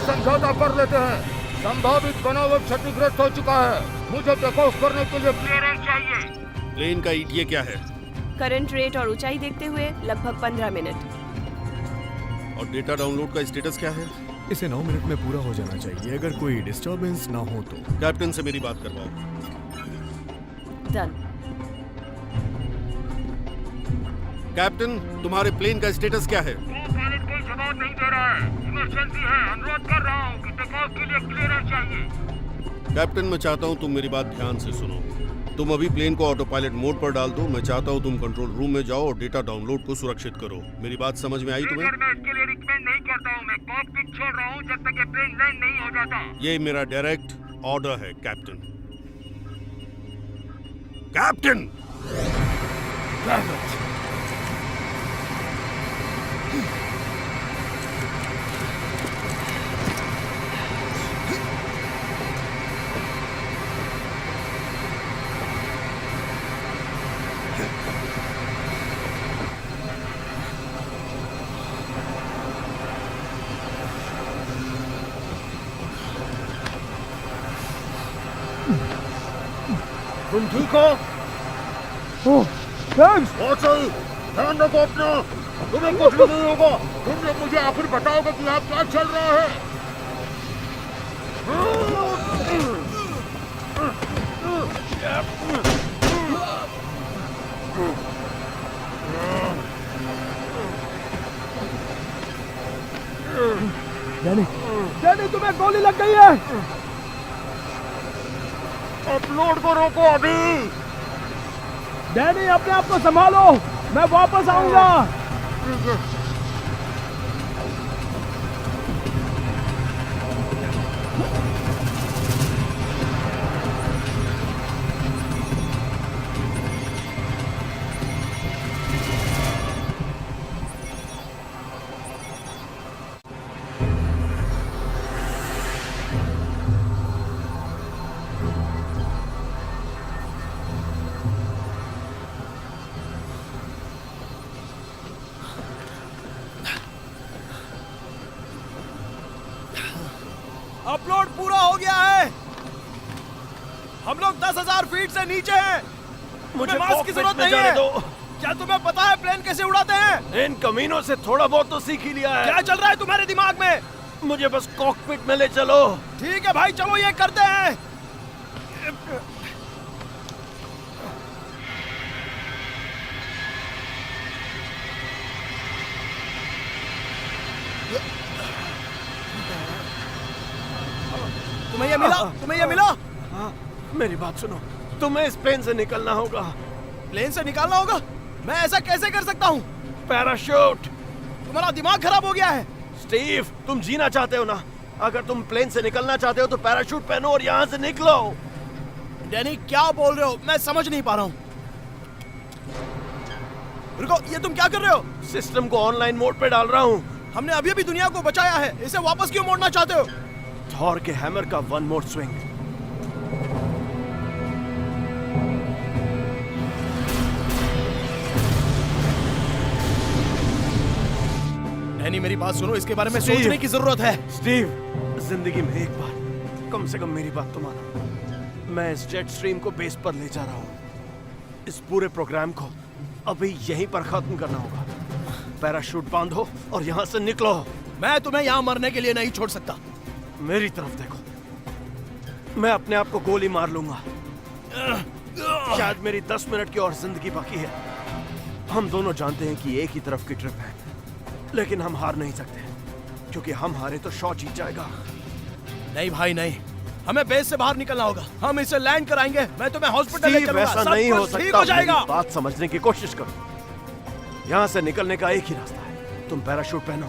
समझौता कर लेते हैं। संभावित बनावट क्षतिग्रस्त हो चुका है। मुझे टेक ऑफ करने के लिए क्लियरेंस चाहिए। प्लेन का ETA क्या है? करंट रेट और ऊंचाई देखते हुए लगभग 15 मिनट। और डेटा डाउनलोड का स्टेटस क्या है? इसे 9 मिनट में पूरा हो जाना चाहिए, अगर कोई डिस्टरबेंस ना हो तो। कैप्टन से मेरी बात करवाओ। डन। कैप्टन, तुम्हारे प्लेन का स्टेटस क्या है? पायलट कोई जवाब नहीं दे रहा है। इमरजेंसी है। अनुरोध कर रहा हूँ कि टेक ऑफ के लिए क्लियरेंस चाहिए। कैप्टन, मैं चाहता हूँ तुम मेरी बात ध्यान से सुनो। तुम अभी प्लेन को ऑटो पायलट मोड पर डाल दो। मैं चाहता हूँ तुम कंट्रोल रूम में जाओ और डेटा डाउनलोड को सुरक्षित करो। मेरी बात समझ में आई तुम्हें? मैं इसके लिए रिकमेंड नहीं करता हूँ। मैं कॉकपिट छोड़ रहा हूँ जब तक ये प्लेन लैंड नहीं हो जाता। ये मेरा डायरेक्ट ऑर्डर है कैप्टन। कैप्टन! तुम ठीक हो? बहुत सही। ध्यान रखो अपना। तुम्हें कुछ भी नहीं होगा। तुम लोग मुझे आखिर बताओगे कि आप क्या चल रहा है। डैनी, तुम्हें गोली लग गई है। अपलोड को रोको अभी। डैनी, अपने आप को संभालो, मैं वापस आऊंगा। अपलोड पूरा हो गया है। हम लोग 10,000 फीट से नीचे हैं। मुझे मास्क की जरूरत नहीं है। क्या तुम्हें पता है प्लेन कैसे उड़ाते हैं? इन कमीनों से थोड़ा बहुत तो सीख ही लिया है। क्या चल रहा है तुम्हारे दिमाग में? मुझे बस कॉकपिट में ले चलो। ठीक है भाई, चलो ये करते हैं। तुम्हें ये मिला? तुम्हें ये मिला? मेरी बात सुनो, तुम्हें इस प्लेन से निकलना होगा। प्लेन से निकालना होगा? मैं ऐसा कैसे कर सकता हूँ? पैराशूट। तुम्हारा दिमाग खराब हो गया है। स्टीव, तुम जीना चाहते हो ना? अगर तुम प्लेन से निकलना चाहते हो तो पैराशूट पहनो और यहाँ से निकलो। डैनी, क्या बोल रहे हो? मैं समझ नहीं पा रहा हूँ। रुको, ये तुम क्या कर रहे हो? सिस्टम को ऑनलाइन मोड पे डाल रहा हूँ। हमने अभी अभी दुनिया को बचाया है, इसे वापस क्यों मोड़ना चाहते हो? थॉर के हैमर का वन मोर स्विंग। डैनी, मेरी बात सुनो, इसके बारे में सोचने की जरूरत है। स्टीव, जिंदगी में एक बार कम से कम मेरी बात तो मानो। मैं इस जेट स्ट्रीम को बेस पर ले जा रहा हूँ। इस पूरे प्रोग्राम को अभी यहीं पर खत्म करना होगा। पैराशूट बांधो और यहाँ से निकलो। मैं तुम्हें यहाँ मरने के लिए नहीं छोड़ सकता। मेरी तरफ देखो, मैं अपने आप को गोली मार लूंगा। शायद मेरी 10 मिनट की और जिंदगी बाकी है। हम दोनों जानते हैं कि एक ही तरफ की ट्रिप है, लेकिन हम हार नहीं सकते, क्योंकि हम हारे तो शॉ जीत जाएगा। नहीं भाई नहीं, हमें बेस से बाहर निकलना होगा। हम इसे लैंड कराएंगे। मैं तुम्हें हॉस्पिटल ले चलूंगा। ऐसा सब नहीं हो कुछ ठीक सकता। हो जाएगा। मेरी बात समझने की कोशिश करो। यहाँ से निकलने का एक ही रास्ता है, तुम पैराशूट पहनो।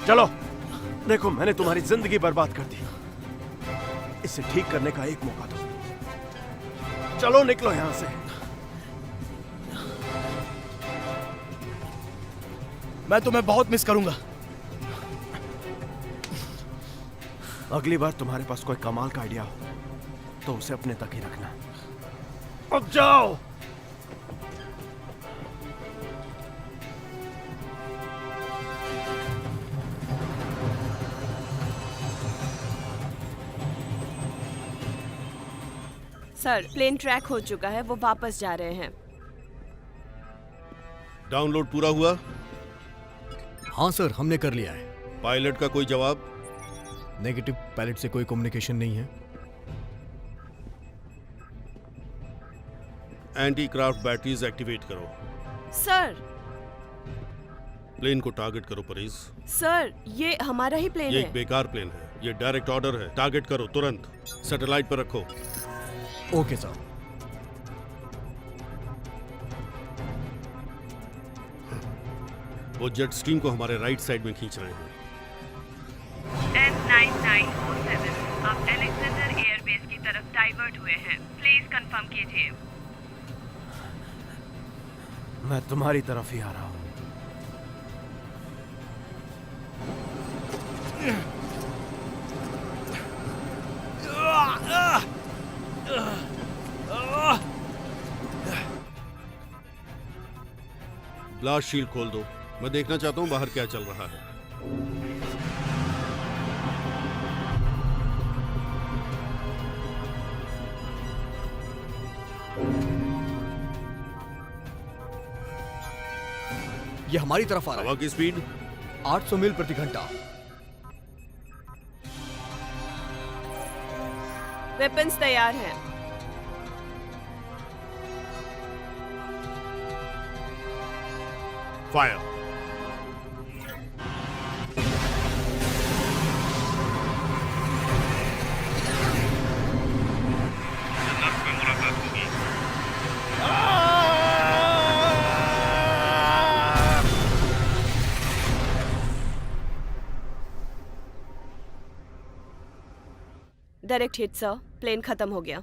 चलो, देखो मैंने तुम्हारी जिंदगी बर्बाद कर दी, इसे ठीक करने का एक मौका दो। चलो निकलो यहाँ से। मैं तुम्हें बहुत मिस करूंगा। अगली बार तुम्हारे पास कोई कमाल का आइडिया हो तो उसे अपने तक ही रखना। अब जाओ। सर, प्लेन ट्रैक हो चुका है, वो वापस जा रहे हैं। डाउनलोड पूरा हुआ? हाँ सर, हमने कर लिया है। पायलट का कोई जवाब? नेगेटिव, पायलट से कोई कम्युनिकेशन नहीं है। एंटी क्राफ्ट बैटरीज एक्टिवेट करो। सर। प्लेन को टारगेट करो परेज। सर, ये हमारा ही प्लेन ये है। एक बेकार प्लेन है, ये डायरेक्ट ऑर्डर है। टारगेट करो तुरंत, सैटेलाइट पर रखो। Okay sir. वो जेट स्ट्रीम को हमारे राइट साइड में खींच रहे हैं। S9907, आप अलेक्जेंडर एयरबेस की तरफ डाइवर्ट हुए हैं। प्लीज कंफर्म कीजिए। मैं तुम्हारी तरफ ही आ रहा हूँ। ब्लास्ट शील्ड खोल दो, मैं देखना चाहता हूँ बाहर क्या चल रहा है। ये हमारी तरफ आ रहा है। हवा की स्पीड 800 मील प्रति घंटा। वेपन्स तैयार हैं। Fire. Direct hit sir, plane खत्म हो गया।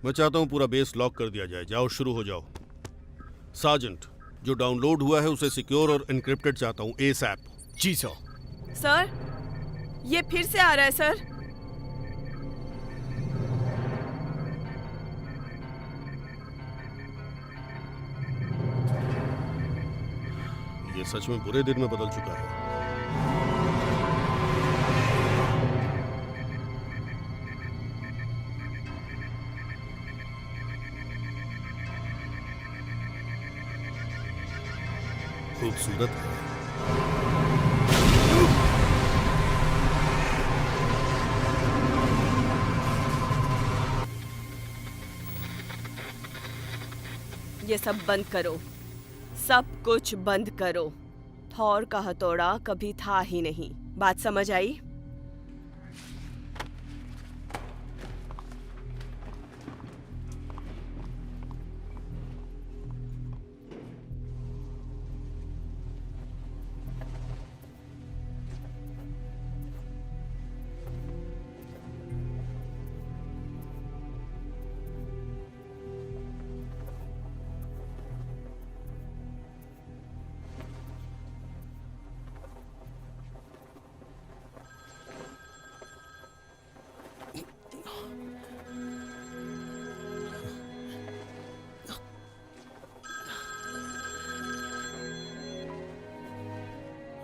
मैं चाहता हूं पूरा बेस लॉक कर दिया जाए। जाओ, शुरू हो जाओ। सार्जेंट, जो डाउनलोड हुआ है उसे सिक्योर और एन्क्रिप्टेड चाहता हूं एसएप। जी सर। सर, ये फिर से आ रहा है सर। ये सच में बुरे दिन में बदल चुका है। खूबसूरत है। ये सब बंद करो, सब कुछ बंद करो। थॉर का हथौड़ा कभी था ही नहीं। बात समझ आई?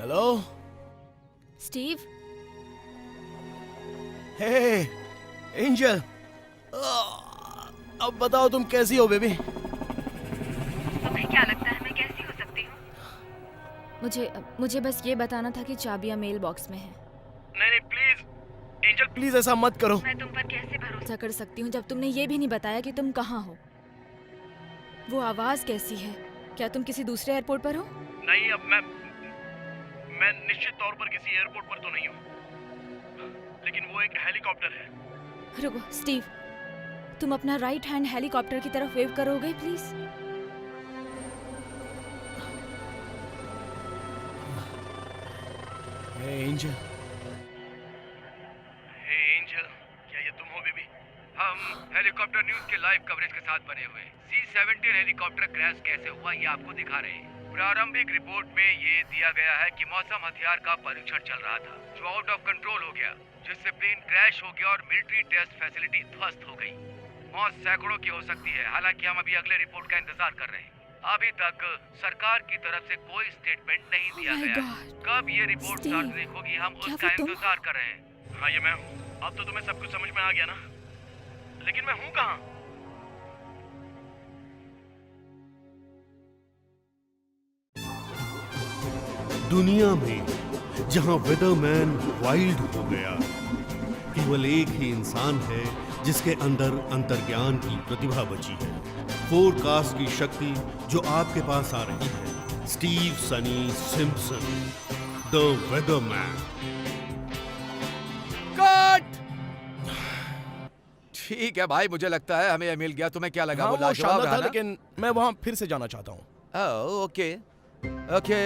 Hello Steve. हे एंजल, अब बताओ तुम कैसी हो बेबी? तुम्हें क्या लगता है मैं कैसी हो सकती हूँ? मुझे बस ये बताना था कि चाबियां मेल बॉक्स में है। नहीं प्लीज एंजल, प्लीज ऐसा मत करो। मैं तुम पर कैसे भरोसा कर सकती हूँ जब तुमने ये भी नहीं बताया कि तुम कहाँ हो? वो आवाज कैसी है? क्या तुम किसी दूसरे एयरपोर्ट पर हो? नहीं, अब मैं निश्चित तौर पर किसी एयरपोर्ट पर तो नहीं हूँ, लेकिन वो एक हेलीकॉप्टर है। रुको स्टीव, तुम अपना राइट हैंड हेलीकॉप्टर की तरफ वेव करोगे प्लीज? एंजल, क्या ये तुम हो बेबी? हम हेलीकॉप्टर न्यूज के लाइव कवरेज के साथ बने हुए हैं। C-17 हेलीकॉप्टर क्रैश कैसे हुआ ये आपको दिखा रहे हैं। प्रारंभिक रिपोर्ट में ये दिया गया है कि मौसम हथियार का परीक्षण चल रहा था जो आउट ऑफ कंट्रोल हो गया, जिससे प्लेन क्रैश हो गया और मिलिट्री टेस्ट फैसिलिटी ध्वस्त हो गई। मौत सैकड़ों की हो सकती है। हालांकि हम अभी अगले रिपोर्ट का इंतजार कर रहे हैं। अभी तक सरकार की तरफ से कोई स्टेटमेंट नहीं दिया गया। कब ये रिपोर्ट सार्वजनिक होगी हम उसका इंतजार कर रहे हैं। हाँ, ये मैं हूँ। अब तो तुम्हें सब कुछ समझ में आ गया ना? लेकिन मैं हूं कहां? दुनिया में जहां वेदरमैन वाइल्ड हो गया, केवल एक ही इंसान है जिसके अंदर अंतर्ज्ञान की प्रतिभा बची है, फोरकास्ट की शक्ति जो आपके पास आ रही है। Steve Sunny Simpson, the weatherman. Cut. ठीक है भाई, मुझे लगता है हमें यह मिल गया। तुम्हें क्या लगा? हाँ, वो वो लाजवाब शानदार रहा था, ना? लेकिन मैं वहां फिर से जाना चाहता हूँ। Okay okay.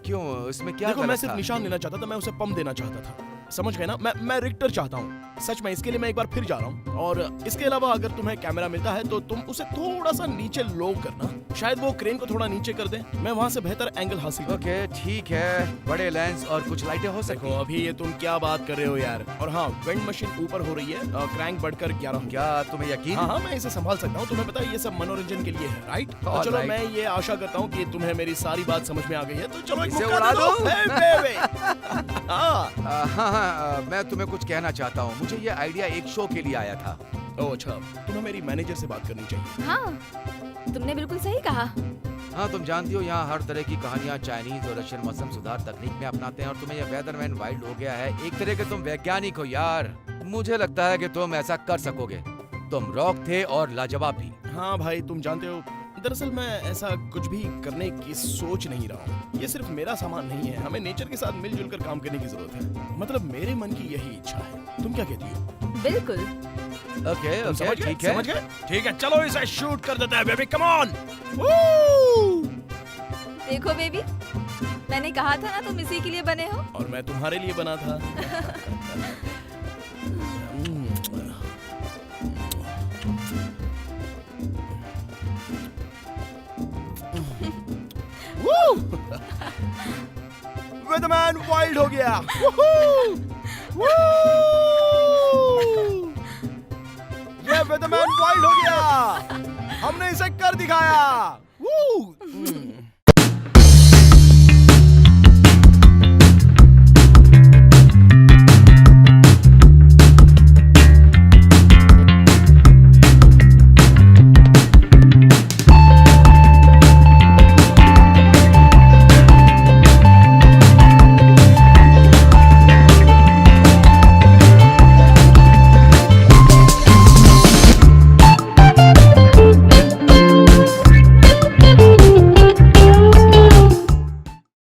क्यों, इसमें क्या देखो, मैं गलत सिर्फ था? निशान लेना चाहता था, मैं उसे पंप देना चाहता था। समझ गए ना? मैं रिक्टर चाहता हूँ। सच में इसके लिए मैं एक बार फिर जा रहा हूँ। और इसके अलावा अगर तुम्हें कैमरा मिलता है तो तुम उसे थोड़ा सा नीचे लो करना। शायद वो क्रेन को थोड़ा नीचे कर दे, मैं वहाँ से बेहतर एंगल हासिल करूं। ओके ठीक है, बड़े लेंस और कुछ लाइटें हो सकती देखो, अभी ये तुम क्या बात कर रहे हो यार। और हाँ, विंड मशीन ऊपर हो रही है, क्रैंक बढ़कर 11 हो। क्या तुम्हें यकीन? हाँ, मैं इसे संभाल सकता हूँ। तुम्हें पता है ये सब मनोरंजन के लिए है, राइट? तो चलो, मैं ये आशा करता हूँ कि तुम्हें मेरी सारी बात समझ में आ गई है। तो चलो एक इसे मौका उड़ा दे दो। दो। Hey, baby! हाँ। हाँ, मैं तुम्हें कुछ कहना चाहता हूँ। मुझे ये आइडिया एक शो के लिए आया था। ओह अच्छा, तुम्हें मेरी मैनेजर से बात करनी चाहिए। हाँ, तुमने बिल्कुल सही कहा। हाँ, तुम जानती हो यहाँ हर तरह की कहानियाँ चाइनीज और रशियन मौसम सुधार तकनीक में अपनाते हैं, और तुम्हें यह वेदरमैन वाइल्ड हो गया है। एक तरह के तुम वैज्ञानिक हो यार। मुझे लगता है कि तुम ऐसा कर सकोगे। तुम रॉक थे और लाजवाब भी। हाँ भाई, तुम जानते हो, दरअसल मैं ऐसा कुछ भी करने की सोच नहीं रहा हूँ। ये सिर्फ मेरा सामान नहीं है, हमें नेचर के साथ मिलजुल कर काम करने की जरूरत है। मतलब मेरे मन की यही इच्छा है। तुम क्या कहती हो? बिल्कुल। ओके तुम ओके, समझ गए? ठीक है। समझ गए? ठीक है, चलो इसे शूट कर देते हैं बेबी, कम ऑन। देखो बेबी, मैंने कहा था ना तुम इसी के लिए बने हो। और मैं तुम्हारे लिए बना था। वेदरमैन वाइल्ड हो गया। ये वेदरमैन वाइल्ड हो गया। हमने इसे कर दिखाया।